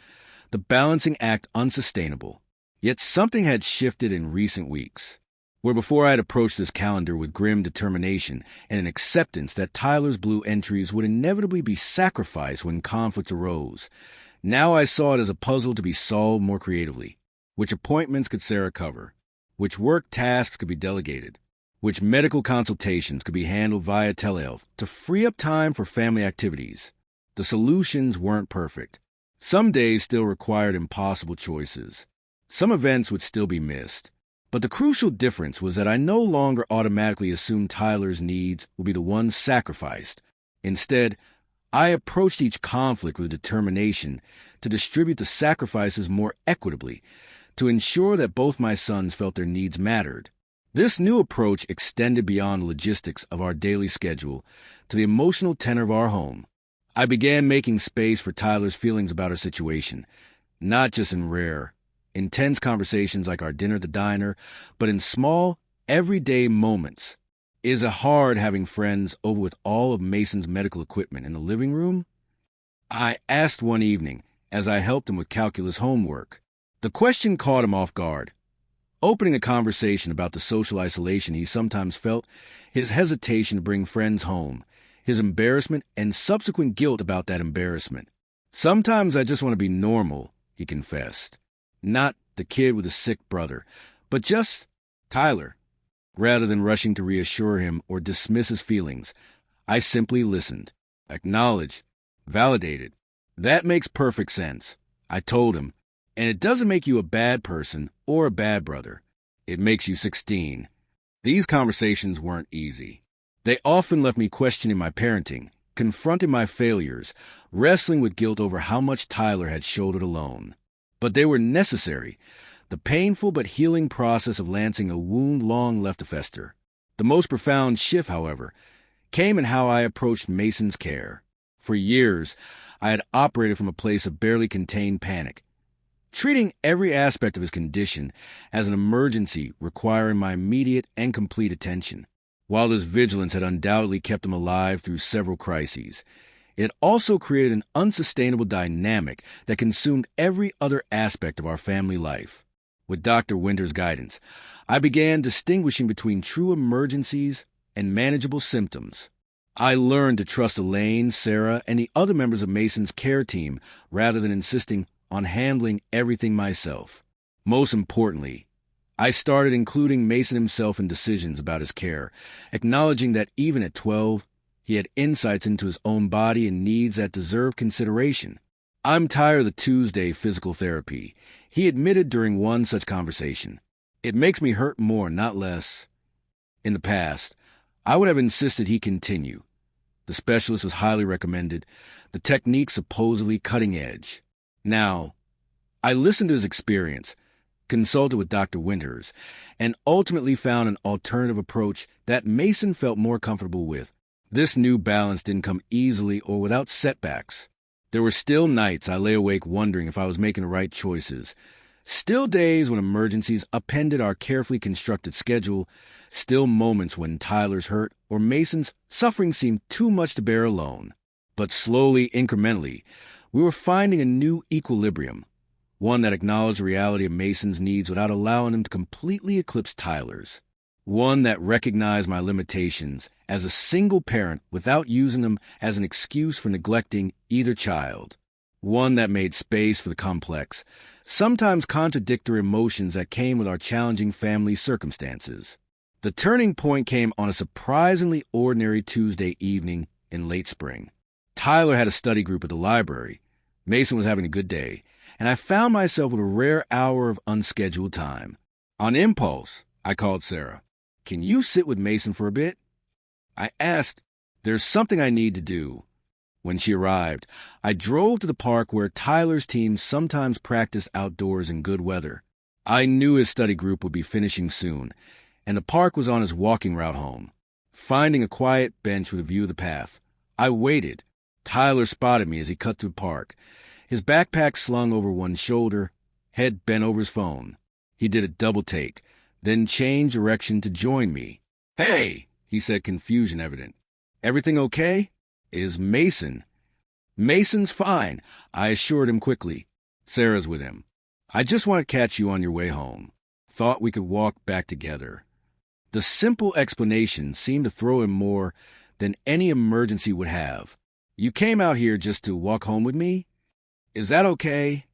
the balancing act unsustainable. Yet something had shifted in recent weeks, where before I had approached this calendar with grim determination and an acceptance that Tyler's blue entries would inevitably be sacrificed when conflict arose. Now I saw it as a puzzle to be solved more creatively. Which appointments could Sarah cover? Which work tasks could be delegated? Which medical consultations could be handled via telehealth to free up time for family activities? The solutions weren't perfect. Some days still required impossible choices. Some events would still be missed. But the crucial difference was that I no longer automatically assumed Tyler's needs would be the ones sacrificed. Instead, I approached each conflict with determination to distribute the sacrifices more equitably, to ensure that both my sons felt their needs mattered. This new approach extended beyond the logistics of our daily schedule to the emotional tenor of our home. I began making space for Tyler's feelings about our situation, not just in rare, intense conversations like our dinner at the diner, but in small, everyday moments. Is it hard having friends over with all of Mason's medical equipment in the living room? I asked one evening as I helped him with calculus homework. The question caught him off guard. Opening a conversation about the social isolation he sometimes felt, his hesitation to bring friends home, his embarrassment and subsequent guilt about that embarrassment. "Sometimes I just want to be normal," he confessed. Not the kid with a sick brother, but just Tyler. Rather than rushing to reassure him or dismiss his feelings, I simply listened, acknowledged, validated. "That makes perfect sense," I told him, "and it doesn't make you a bad person or a bad brother. It makes you 16. These conversations weren't easy. They often left me questioning my parenting, confronting my failures, wrestling with guilt over how much Tyler had shouldered alone. But they were necessary, the painful but healing process of lancing a wound long left to fester. The most profound shift, however, came in how I approached Mason's care. For years, I had operated from a place of barely contained panic, treating every aspect of his condition as an emergency requiring my immediate and complete attention. While this vigilance had undoubtedly kept him alive through several crises, it also created an unsustainable dynamic that consumed every other aspect of our family life. With Dr. Winter's guidance, I began distinguishing between true emergencies and manageable symptoms. I learned to trust Elaine, Sarah, and the other members of Mason's care team rather than insisting on handling everything myself. Most importantly, I started including Mason himself in decisions about his care, acknowledging that even at 12, he had insights into his own body and needs that deserved consideration. "I'm tired of the Tuesday physical therapy," he admitted during one such conversation. It makes me hurt more, not less. In the past, I would have insisted he continue. The specialist was highly recommended, the technique supposedly cutting edge. Now, I listened to his experience, consulted with Dr. Winters, and ultimately found an alternative approach that Mason felt more comfortable with. This new balance didn't come easily or without setbacks. There were still nights I lay awake wondering if I was making the right choices. Still days when emergencies upended our carefully constructed schedule. Still moments when Tyler's hurt or Mason's suffering seemed too much to bear alone. But slowly, incrementally, we were finding a new equilibrium. One that acknowledged the reality of Mason's needs without allowing him to completely eclipse Tyler's. One that recognized my limitations as a single parent without using them as an excuse for neglecting either child. One that made space for the complex, sometimes contradictory emotions that came with our challenging family circumstances. The turning point came on a surprisingly ordinary Tuesday evening in late spring. Tyler had a study group at the library. Mason was having a good day, and I found myself with a rare hour of unscheduled time. On impulse, I called Sarah. "Can you sit with Mason for a bit?" I asked. "There's something I need to do." When she arrived, I drove to the park where Tyler's team sometimes practiced outdoors in good weather. I knew his study group would be finishing soon, and the park was on his walking route home. Finding a quiet bench with a view of the path, I waited. Tyler spotted me as he cut through the park, his backpack slung over one shoulder, head bent over his phone. He did a double take, then changed direction to join me. "Hey," he said, confusion evident. "Everything okay? Is Mason?" "Mason's fine," I assured him quickly. "Sarah's with him. I just want to catch you on your way home. Thought we could walk back together." The simple explanation seemed to throw him more than any emergency would have. "You came out here just to walk home with me? Is that okay?"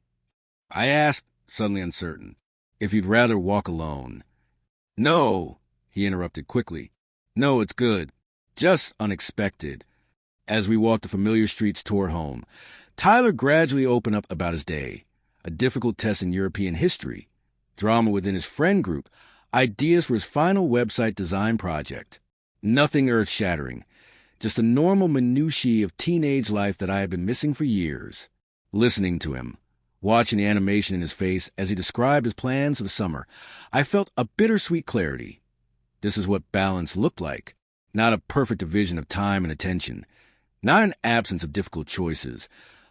I asked, suddenly uncertain, if he'd rather walk alone. "No," he interrupted quickly. "No, it's good. Just unexpected." As we walked the familiar streets toward home, Tyler gradually opened up about his day. A difficult test in European history, drama within his friend group, ideas for his final website design project. Nothing earth-shattering, just a normal minutiae of teenage life that I had been missing for years. Listening to him, watching the animation in his face as he described his plans for the summer, I felt a bittersweet clarity. This is what balance looked like. Not a perfect division of time and attention. Not an absence of difficult choices,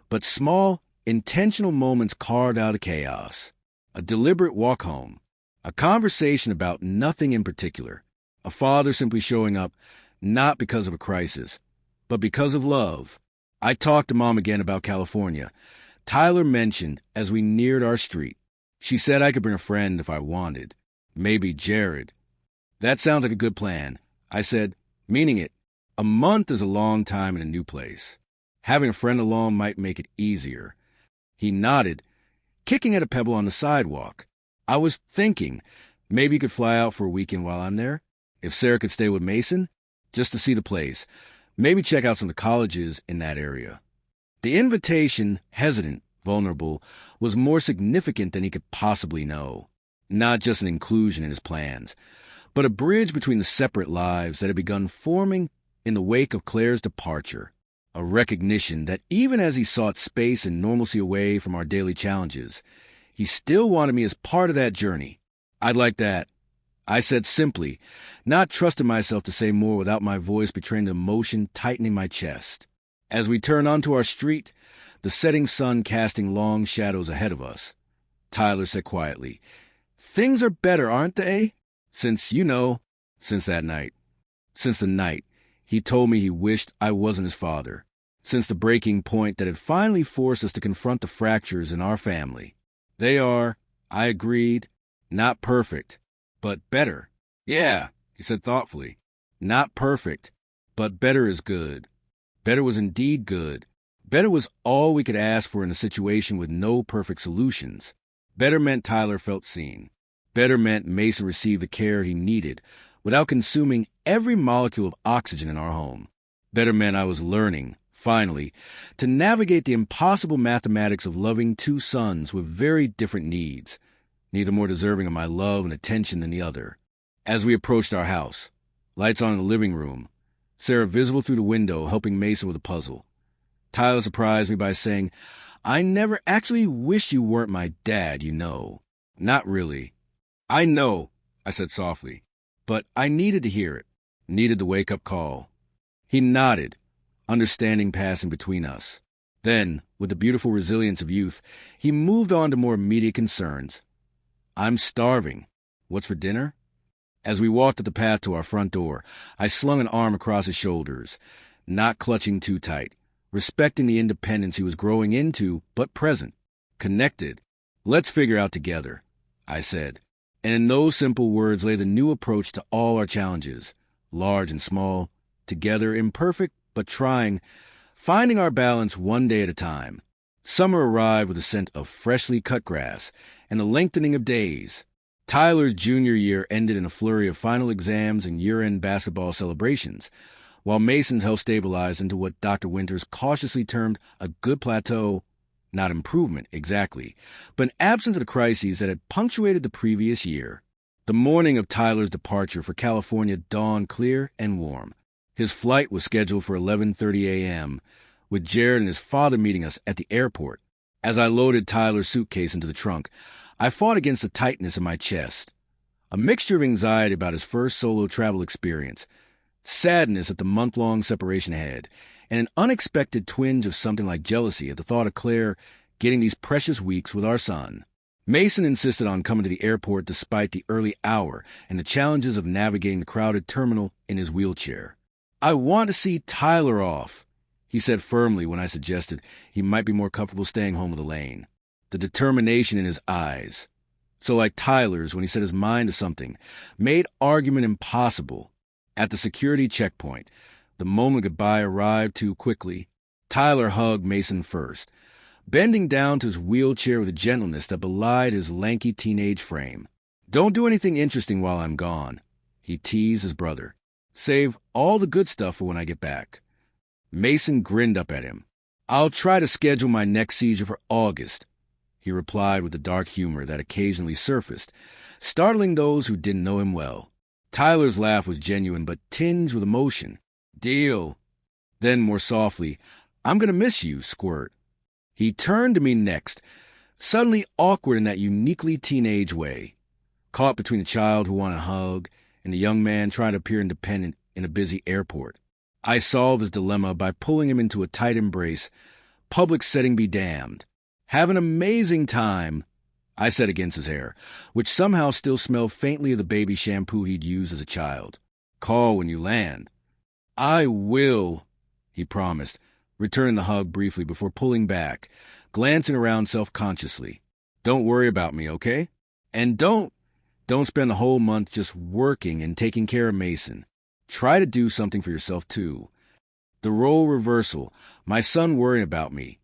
but small, intentional moments carved out of chaos. A deliberate walk home. A conversation about nothing in particular. A father simply showing up, not because of a crisis, but because of love. I talked to Mom again about California. Tyler mentioned as we neared our street. She said I could bring a friend if I wanted. Maybe Jared. "That sounds like a good plan," I said, meaning it. A month is a long time in a new place. Having a friend along might make it easier. He nodded, kicking at a pebble on the sidewalk. I was thinking, maybe he could fly out for a weekend while I'm there. If Sarah could stay with Mason, just to see the place. Maybe check out some of the colleges in that area. The invitation, hesitant, vulnerable, was more significant than he could possibly know. Not just an inclusion in his plans, but a bridge between the separate lives that had begun forming in the wake of Claire's departure. A recognition that even as he sought space and normalcy away from our daily challenges, he still wanted me as part of that journey. "I'd like that," I said simply, not trusting myself to say more without my voice betraying the emotion tightening my chest. As we turned onto our street, the setting sun casting long shadows ahead of us, Tyler said quietly, "Things are better, aren't they? Since that night. Since the night he told me he wished I wasn't his father. Since the breaking point that had finally forced us to confront the fractures in our family. They are," I agreed, "not perfect, but better." "Yeah," he said thoughtfully. "Not perfect, but better is good." Better was indeed good. Better was all we could ask for in a situation with no perfect solutions. Better meant Tyler felt seen. Better meant Mason received the care he needed without consuming every molecule of oxygen in our home. Better meant I was learning, finally, to navigate the impossible mathematics of loving two sons with very different needs. neither more deserving of my love and attention than the other. As we approached our house, lights on in the living room, Sarah visible through the window helping Mason with a puzzle. Tyler surprised me by saying, "I never actually wish you weren't my dad, you know." "Not really." "I know," I said softly, "but I needed to hear it, needed the wake-up call." He nodded, understanding passing between us. Then, with the beautiful resilience of youth, he moved on to more immediate concerns. "I'm starving. What's for dinner?" As we walked up the path to our front door, I slung an arm across his shoulders, not clutching too tight, respecting the independence he was growing into, but present, connected. "Let's figure out together," I said. And in those simple words lay the new approach to all our challenges, large and small, together, imperfect, but trying, finding our balance one day at a time. Summer arrived with a scent of freshly cut grass and the lengthening of days. Tyler's junior year ended in a flurry of final exams and year-end basketball celebrations, while Mason's health stabilized into what Dr. Winters cautiously termed a good plateau, not improvement exactly, but an absence of the crises that had punctuated the previous year. The morning of Tyler's departure for California dawned clear and warm. His flight was scheduled for 11:30 a.m., with Jared and his father meeting us at the airport. As I loaded Tyler's suitcase into the trunk, I fought against the tightness in my chest. A mixture of anxiety about his first solo travel experience, sadness at the month-long separation ahead, and an unexpected twinge of something like jealousy at the thought of Claire getting these precious weeks with our son. Mason insisted on coming to the airport despite the early hour and the challenges of navigating the crowded terminal in his wheelchair. "I want to see Tyler off," he said firmly when I suggested he might be more comfortable staying home with Elaine. The determination in his eyes, so like Tyler's when he set his mind to something, made argument impossible. At the security checkpoint, the moment goodbye arrived too quickly. Tyler hugged Mason first, bending down to his wheelchair with a gentleness that belied his lanky teenage frame. "Don't do anything interesting while I'm gone," he teased his brother. "Save all the good stuff for when I get back." Mason grinned up at him. "I'll try to schedule my next seizure for August," he replied with the dark humor that occasionally surfaced, startling those who didn't know him well. Tyler's laugh was genuine but tinged with emotion. "Deal." Then, more softly, "I'm going to miss you, Squirt." He turned to me next, suddenly awkward in that uniquely teenage way, caught between the child who wanted a hug and the young man trying to appear independent in a busy airport. I solved his dilemma by pulling him into a tight embrace. Public setting be damned. "Have an amazing time," I said against his hair, which somehow still smelled faintly of the baby shampoo he'd used as a child. "Call when you land." "I will," he promised, returning the hug briefly before pulling back, glancing around self-consciously. "Don't worry about me, okay? And don't spend the whole month just working and taking care of Mason. Try to do something for yourself, too." The role reversal, my son worrying about me,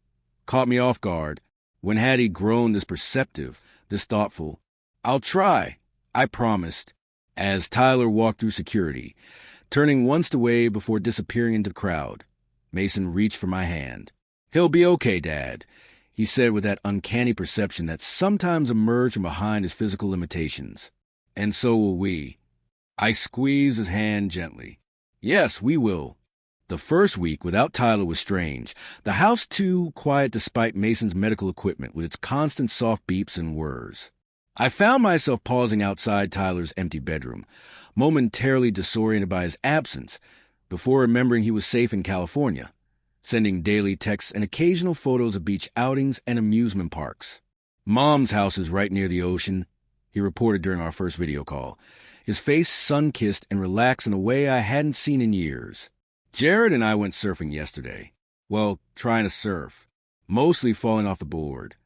caught me off guard. When had he grown this perceptive, this thoughtful? "I'll try," I promised, as Tyler walked through security, turning once to wave before disappearing into the crowd. Mason reached for my hand. "He'll be okay, Dad," he said with that uncanny perception that sometimes emerged from behind his physical limitations. "And so will we." I squeezed his hand gently. "Yes, we will." The first week without Tyler was strange. The house, too, quiet despite Mason's medical equipment with its constant soft beeps and whirs. I found myself pausing outside Tyler's empty bedroom, momentarily disoriented by his absence, before remembering he was safe in California, sending daily texts and occasional photos of beach outings and amusement parks. "Mom's house is right near the ocean," he reported during our first video call, his face sun-kissed and relaxed in a way I hadn't seen in years. "Jared and I went surfing yesterday. Well, trying to surf. Mostly falling off the board."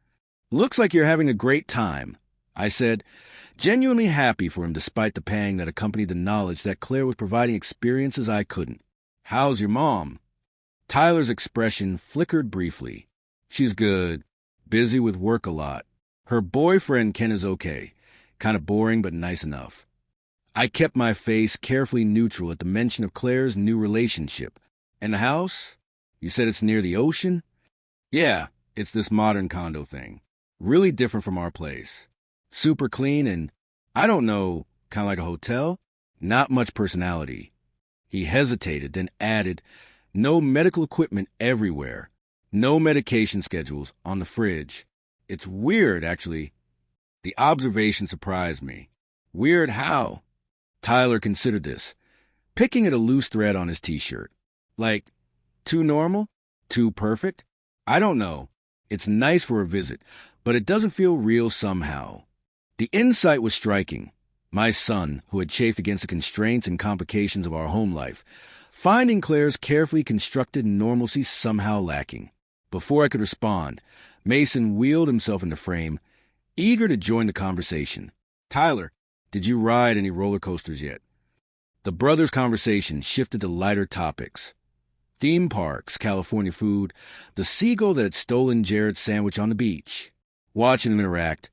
"Looks like you're having a great time," I said, genuinely happy for him despite the pang that accompanied the knowledge that Claire was providing experiences I couldn't. "How's your mom?" Tyler's expression flickered briefly. "She's good. Busy with work a lot. Her boyfriend Ken is okay. Kind of boring but nice enough." I kept my face carefully neutral at the mention of Claire's new relationship. "And the house? You said it's near the ocean?" "Yeah, it's this modern condo thing. Really different from our place." Super clean and, I don't know, kind of like a hotel? Not much personality. He hesitated, then added, no medical equipment everywhere. No medication schedules on the fridge. It's weird, actually. The observation surprised me. Weird how? Tyler considered this, picking at a loose thread on his t-shirt. Like, too normal? Too perfect? I don't know. It's nice for a visit, but it doesn't feel real somehow. The insight was striking. My son, who had chafed against the constraints and complications of our home life, finding Claire's carefully constructed normalcy somehow lacking. Before I could respond, Mason wheeled himself into frame, eager to join the conversation. Tyler, did you ride any roller coasters yet? The brothers' conversation shifted to lighter topics. Theme parks, California food, the seagull that had stolen Jared's sandwich on the beach. Watching them interact,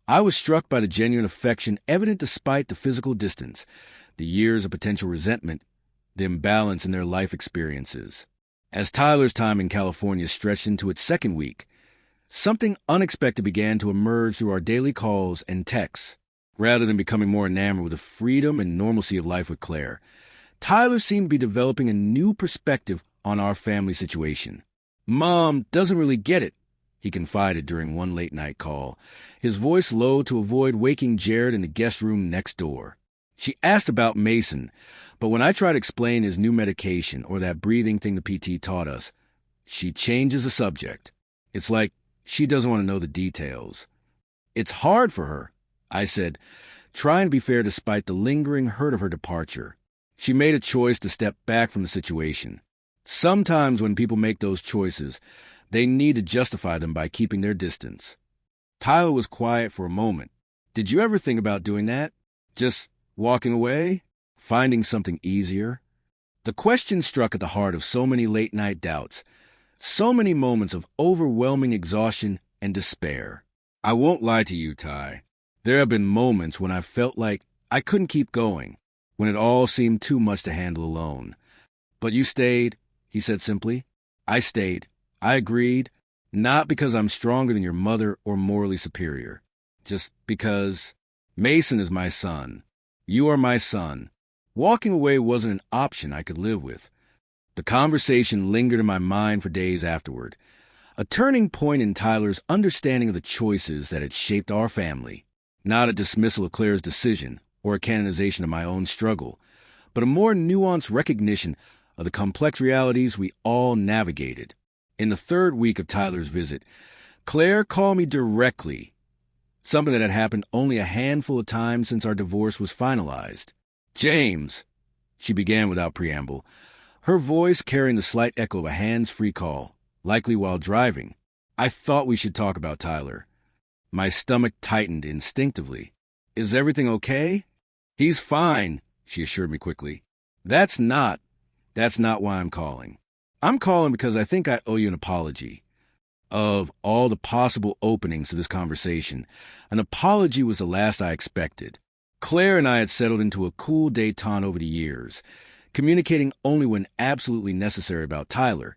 I was struck by the genuine affection evident despite the physical distance, the years of potential resentment, the imbalance in their life experiences. As Tyler's time in California stretched into its second week, something unexpected began to emerge through our daily calls and texts. Rather than becoming more enamored with the freedom and normalcy of life with Claire, Tyler seemed to be developing a new perspective on our family situation. Mom doesn't really get it, he confided during one late-night call, his voice low to avoid waking Jared in the guest room next door. She asked about Mason, but when I tried to explain his new medication or that breathing thing the PT taught us, she changes the subject. It's like she doesn't want to know the details. It's hard for her, I said, trying to be fair despite the lingering hurt of her departure. She made a choice to step back from the situation. Sometimes when people make those choices, they need to justify them by keeping their distance. Tyler was quiet for a moment. Did you ever think about doing that? Just walking away? Finding something easier? The question struck at the heart of so many late-night doubts, so many moments of overwhelming exhaustion and despair. I won't lie to you, Ty. There have been moments when I felt like I couldn't keep going, when it all seemed too much to handle alone. But you stayed, he said simply. I stayed. I agreed, not because I'm stronger than your mother or morally superior, just because Mason is my son. You are my son. Walking away wasn't an option I could live with. The conversation lingered in my mind for days afterward, a turning point in Tyler's understanding of the choices that had shaped our family. Not a dismissal of Claire's decision or a canonization of my own struggle, but a more nuanced recognition of the complex realities we all navigated. In the third week of Tyler's visit, Claire called me directly, something that had happened only a handful of times since our divorce was finalized. James, she began without preamble, her voice carrying the slight echo of a hands-free call, likely while driving. I thought we should talk about Tyler. My stomach tightened instinctively. Is everything okay? He's fine, she assured me quickly. That's not why I'm calling. I'm calling because I think I owe you an apology. Of all the possible openings to this conversation, an apology was the last I expected. Claire and I had settled into a cool détente over the years, communicating only when absolutely necessary about Tyler,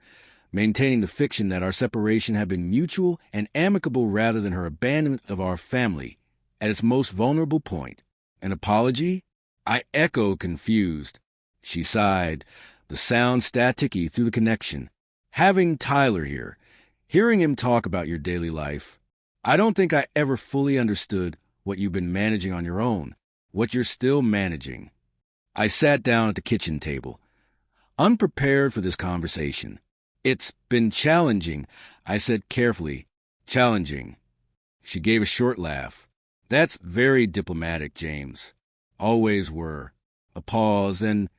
maintaining the fiction that our separation had been mutual and amicable rather than her abandonment of our family at its most vulnerable point. An apology? I echoed, confused. She sighed, the sound staticky through the connection. Having Tyler here, hearing him talk about your daily life, I don't think I ever fully understood what you've been managing on your own, what you're still managing. I sat down at the kitchen table, unprepared for this conversation. It's been challenging, I said carefully. Challenging. She gave a short laugh. That's very diplomatic, James. Always were. A pause, then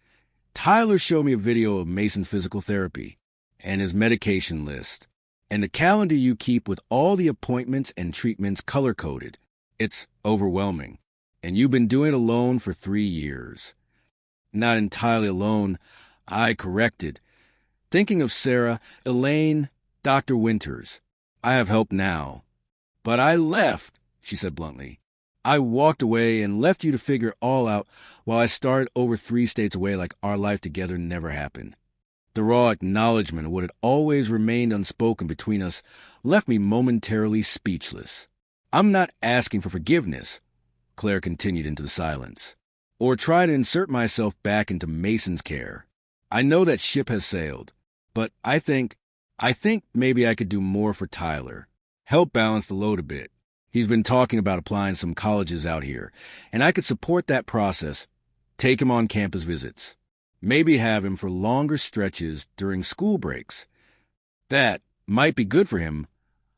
Tyler showed me a video of Mason's physical therapy and his medication list, and the calendar you keep with all the appointments and treatments color-coded. It's overwhelming. And you've been doing it alone for 3 years. Not entirely alone, I corrected. Thinking of Sarah, Elaine, Dr. Winters. I have help now. But I left, she said bluntly. I walked away and left you to figure it all out while I started over 3 states away like our life together never happened. The raw acknowledgement of what had always remained unspoken between us left me momentarily speechless. I'm not asking for forgiveness, Claire continued into the silence, or try to insert myself back into Mason's care. I know that ship has sailed, but I think maybe I could do more for Tyler. Help balance the load a bit. He's been talking about applying some colleges out here, and I could support that process, take him on campus visits, maybe have him for longer stretches during school breaks. That might be good for him.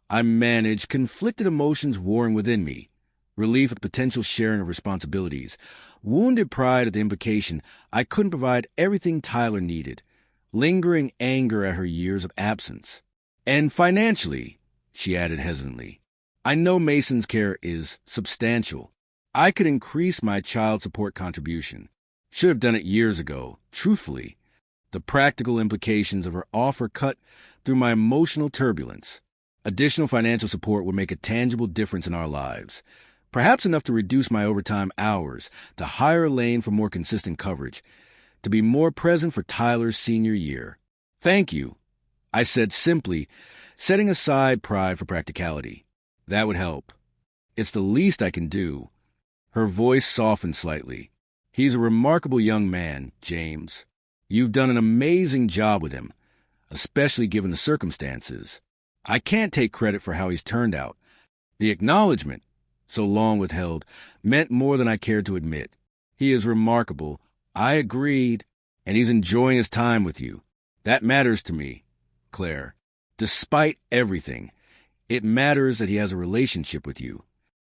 I manage conflicted emotions warring within me, relief at the potential sharing of responsibilities, wounded pride at the implication I couldn't provide everything Tyler needed, lingering anger at her years of absence. And financially, she added hesitantly, I know Mason's care is substantial. I could increase my child support contribution. Should have done it years ago, truthfully. The practical implications of her offer cut through my emotional turbulence. Additional financial support would make a tangible difference in our lives, perhaps enough to reduce my overtime hours, to hire a lane for more consistent coverage, to be more present for Tyler's senior year. Thank you, I said simply, setting aside pride for practicality. That would help. It's the least I can do. Her voice softened slightly. He's a remarkable young man, James. You've done an amazing job with him, especially given the circumstances. I can't take credit for how he's turned out. The acknowledgement, so long withheld, meant more than I cared to admit. He is remarkable. I agreed, and he's enjoying his time with you. That matters to me, Claire. Despite everything, it matters that he has a relationship with you.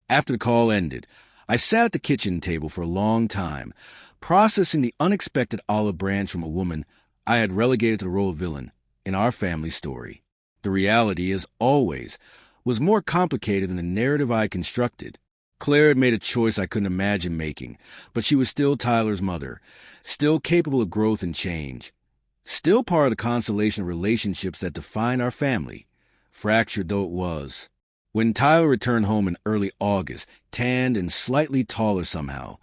After the call ended, I sat at the kitchen table for a long time, processing the unexpected olive branch from a woman I had relegated to the role of villain in our family story. The reality, as always, was more complicated than the narrative I constructed. Claire had made a choice I couldn't imagine making, but she was still Tyler's mother, still capable of growth and change, still part of the constellation of relationships that define our family, fractured though it was. When Tyler returned home in early August, tanned and slightly taller somehow,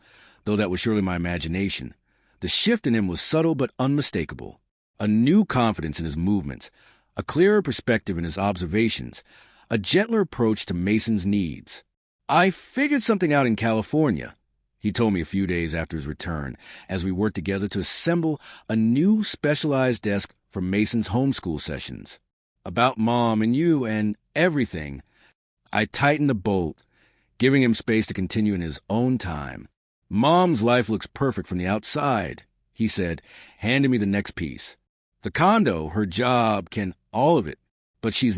though that was surely my imagination, the shift in him was subtle but unmistakable. A new confidence in his movements, a clearer perspective in his observations, a gentler approach to Mason's needs. I figured something out in California, he told me a few days after his return, as we worked together to assemble a new specialized desk for Mason's homeschool sessions. About Mom and you and everything. I tightened the bolt, giving him space to continue in his own time. Mom's life looks perfect from the outside, he said, handing me the next piece. The condo, her job, all of it. But she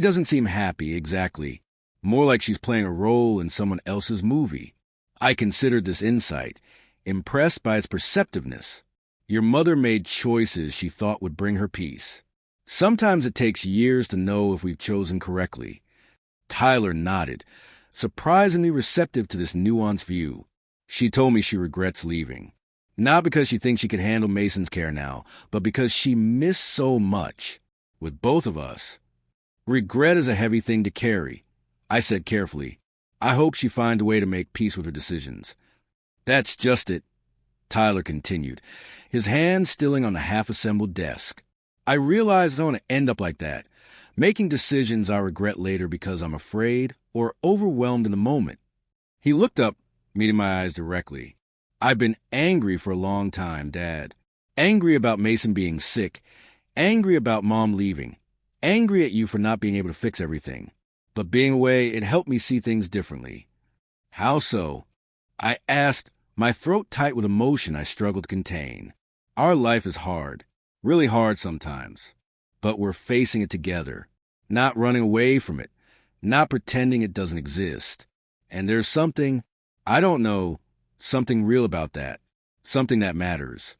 doesn't seem happy, exactly. More like she's playing a role in someone else's movie. I considered this insight, impressed by its perceptiveness. Your mother made choices she thought would bring her peace. Sometimes it takes years to know if we've chosen correctly. Tyler nodded, surprisingly receptive to this nuanced view. She told me she regrets leaving. Not because she thinks she could handle Mason's care now, but because she missed so much. With both of us. Regret is a heavy thing to carry, I said carefully. I hope she finds a way to make peace with her decisions. That's just it, Tyler continued, his hand stilling on the half-assembled desk. I realize I don't want to end up like that, making decisions I regret later because I'm afraid or overwhelmed in the moment. He looked up, meeting my eyes directly. I've been angry for a long time, Dad. Angry about Mason being sick, angry about Mom leaving, angry at you for not being able to fix everything. But being away, it helped me see things differently. How so? I asked, my throat tight with emotion I struggled to contain. Our life is hard, really hard sometimes. But we're facing it together, not running away from it, not pretending it doesn't exist. And there's something, I don't know, something real about that, something that matters.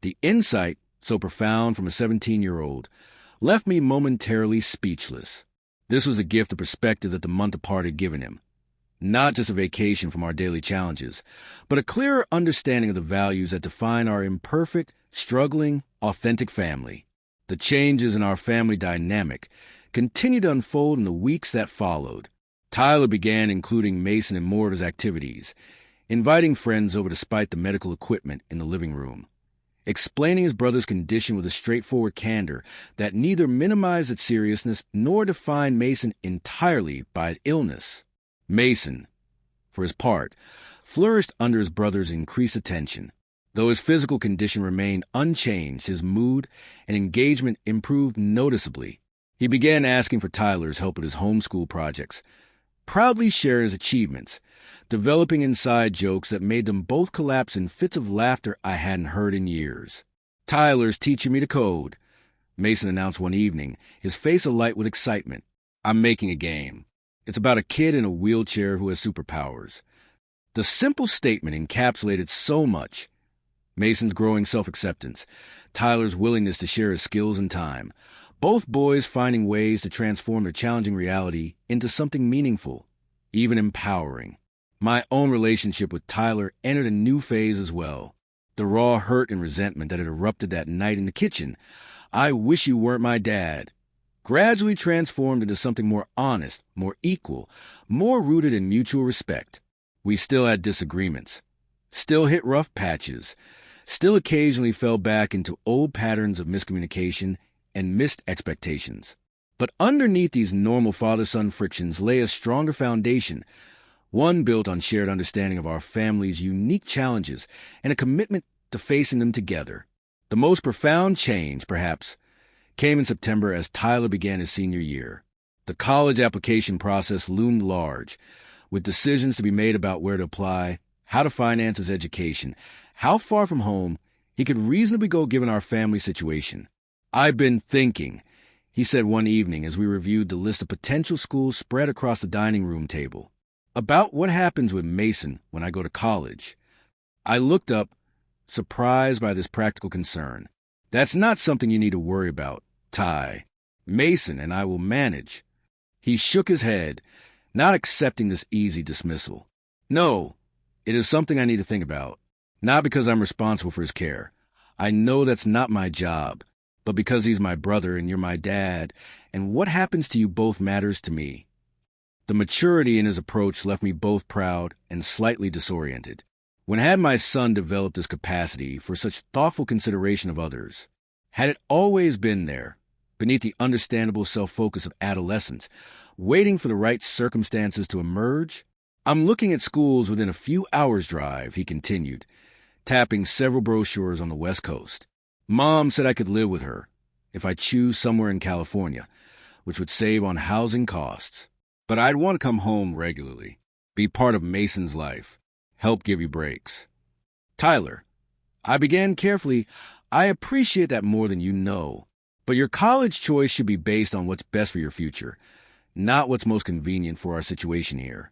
The insight, so profound from a 17-year-old, left me momentarily speechless. This was a gift of perspective that the month apart had given him. Not just a vacation from our daily challenges, but a clearer understanding of the values that define our imperfect, struggling, authentic family. The changes in our family dynamic continued to unfold in the weeks that followed. Tyler began including Mason in more of his activities, inviting friends over despite the medical equipment in the living room. explaining his brother's condition with a straightforward candor that neither minimized its seriousness nor defined Mason entirely by illness. Mason, for his part, flourished under his brother's increased attention. Though his physical condition remained unchanged, his mood and engagement improved noticeably. He began asking for Tyler's help with his homeschool projects, proudly sharing his achievements, developing inside jokes that made them both collapse in fits of laughter I hadn't heard in years. "Tyler's teaching me to code," Mason announced one evening, his face alight with excitement. "I'm making a game. It's about a kid in a wheelchair who has superpowers." The simple statement encapsulated so much. Mason's growing self-acceptance, Tyler's willingness to share his skills and time, both boys finding ways to transform their challenging reality into something meaningful, even empowering. My own relationship with Tyler entered a new phase as well. The raw hurt and resentment that had erupted that night in the kitchen, "I wish you weren't my dad," gradually transformed into something more honest, more equal, more rooted in mutual respect. We still had disagreements, still hit rough patches, still occasionally fell back into old patterns of miscommunication and missed expectations. But underneath these normal father-son frictions lay a stronger foundation, one built on shared understanding of our family's unique challenges and a commitment to facing them together. The most profound change, perhaps, came in September as Tyler began his senior year. The college application process loomed large, with decisions to be made about where to apply, how to finance his education, how far from home he could reasonably go given our family situation. "I've been thinking," he said one evening as we reviewed the list of potential schools spread across the dining room table, "about what happens with Mason when I go to college." I looked up, surprised by this practical concern. "That's not something you need to worry about, Ty. Mason and I will manage." He shook his head, not accepting this easy dismissal. "No, it is something I need to think about. Not because I'm responsible for his care. I know that's not my job, but because he's my brother and you're my dad, and what happens to you both matters to me." The maturity in his approach left me both proud and slightly disoriented. When had my son developed this capacity for such thoughtful consideration of others? Had it always been there, beneath the understandable self-focus of adolescence, waiting for the right circumstances to emerge? "I'm looking at schools within a few hours' drive," he continued, tapping several brochures on the West Coast. "Mom said I could live with her, if I choose somewhere in California, which would save on housing costs. But I'd want to come home regularly, be part of Mason's life, help give you breaks." "Tyler," I began carefully, "I appreciate that more than you know, but your college choice should be based on what's best for your future, not what's most convenient for our situation here."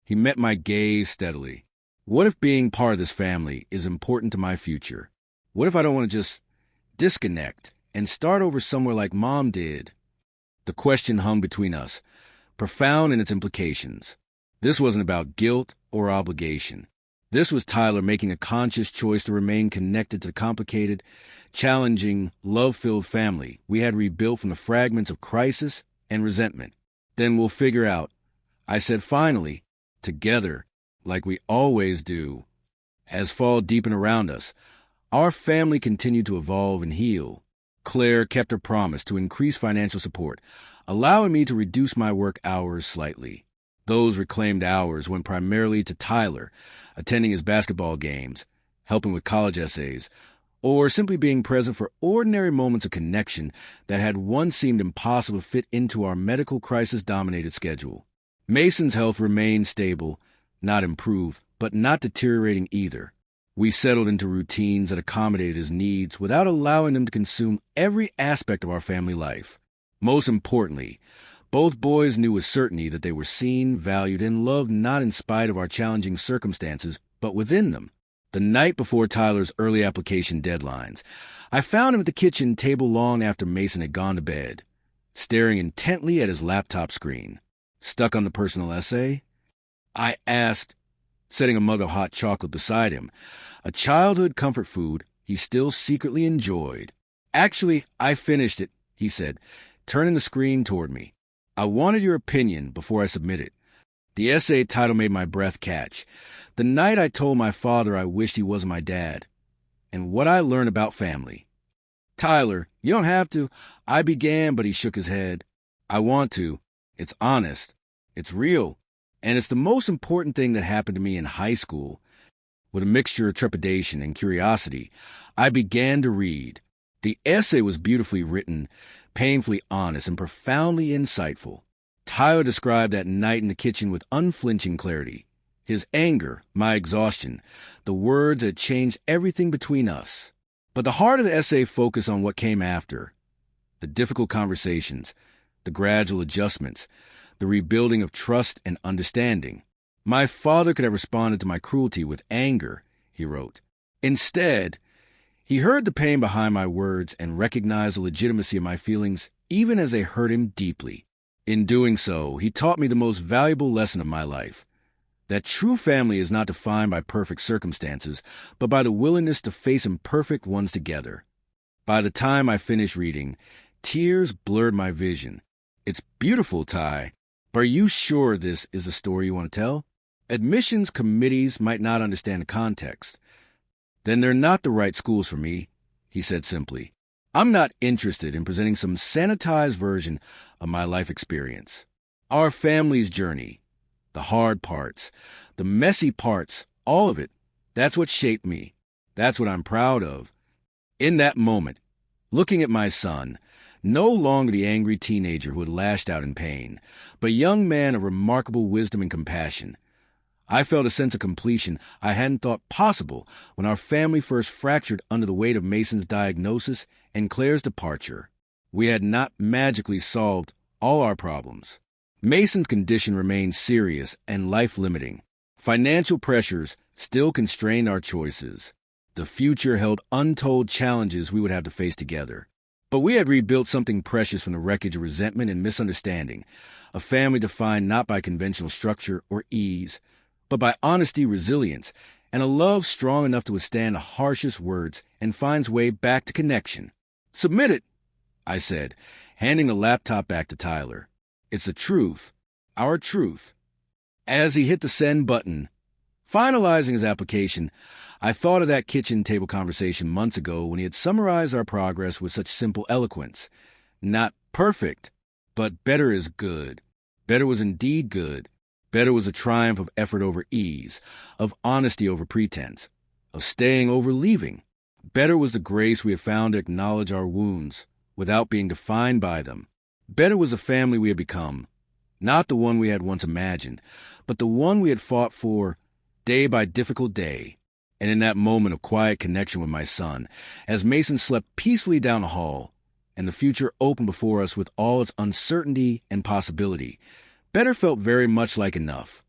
He met my gaze steadily. "What if being part of this family is important to my future? What if I don't want to just disconnect and start over somewhere like Mom did?" The question hung between us, profound in its implications. This wasn't about guilt or obligation. This was Tyler making a conscious choice to remain connected to the complicated, challenging, love-filled family we had rebuilt from the fragments of crisis and resentment. "Then we'll figure out," I said finally, together, like we always do. As fall deepened around us, our family continued to evolve and heal. Claire kept her promise to increase financial support, allowing me to reduce my work hours slightly. Those reclaimed hours went primarily to Tyler, attending his basketball games, helping with college essays, or simply being present for ordinary moments of connection that had once seemed impossible to fit into our medical crisis-dominated schedule. Mason's health remained stable, not improved, but not deteriorating either. We settled into routines that accommodated his needs without allowing them to consume every aspect of our family life. Most importantly, both boys knew with certainty that they were seen, valued, and loved not in spite of our challenging circumstances, but within them. The night before Tyler's early application deadlines, I found him at the kitchen table long after Mason had gone to bed, staring intently at his laptop screen. "Stuck on the personal essay?" I asked, setting a mug of hot chocolate beside him, a childhood comfort food he still secretly enjoyed. "Actually, I finished it," he said, turning the screen toward me. "I wanted your opinion before I submit it." The essay title made my breath catch. "The night I told my father I wished he wasn't my dad." and what I learned about family. Tyler, you don't have to. I began, but he shook his head. I want to. It's honest. It's real. And it's the most important thing that happened to me in high school. With a mixture of trepidation and curiosity, I began to read. The essay was beautifully written, painfully honest, and profoundly insightful. Tyler described that night in the kitchen with unflinching clarity. His anger, my exhaustion, the words had changed everything between us. But the heart of the essay focused on what came after. The difficult conversations, the gradual adjustments, the rebuilding of trust and understanding. My father could have responded to my cruelty with anger, he wrote. Instead, he heard the pain behind my words and recognized the legitimacy of my feelings even as they hurt him deeply. In doing so, he taught me the most valuable lesson of my life, that true family is not defined by perfect circumstances, but by the willingness to face imperfect ones together. By the time I finished reading, tears blurred my vision. It's beautiful, Ty, but are you sure this is a story you want to tell? Admissions committees might not understand the context. Then they're not the right schools for me, he said simply. I'm not interested in presenting some sanitized version of my life experience. Our family's journey, the hard parts, the messy parts, all of it, that's what shaped me. That's what I'm proud of. In that moment, looking at my son, no longer the angry teenager who had lashed out in pain, but a young man of remarkable wisdom and compassion, I felt a sense of completion I hadn't thought possible when our family first fractured under the weight of Mason's diagnosis and Claire's departure. We had not magically solved all our problems. Mason's condition remained serious and life-limiting. Financial pressures still constrained our choices. The future held untold challenges we would have to face together. But we had rebuilt something precious from the wreckage of resentment and misunderstanding, a family defined not by conventional structure or ease, but by honesty, resilience, and a love strong enough to withstand the harshest words and finds way back to connection. Submit it, I said, handing the laptop back to Tyler. It's the truth, our truth. As he hit the send button, finalizing his application, I thought of that kitchen table conversation months ago when he had summarized our progress with such simple eloquence. Not perfect, but better is good. Better was indeed good. Better was a triumph of effort over ease, of honesty over pretense, of staying over leaving. Better was the grace we had found to acknowledge our wounds without being defined by them. Better was the family we had become, not the one we had once imagined, but the one we had fought for day by difficult day. And in that moment of quiet connection with my son, as Mason slept peacefully down the hall, and the future opened before us with all its uncertainty and possibility, better felt very much like enough.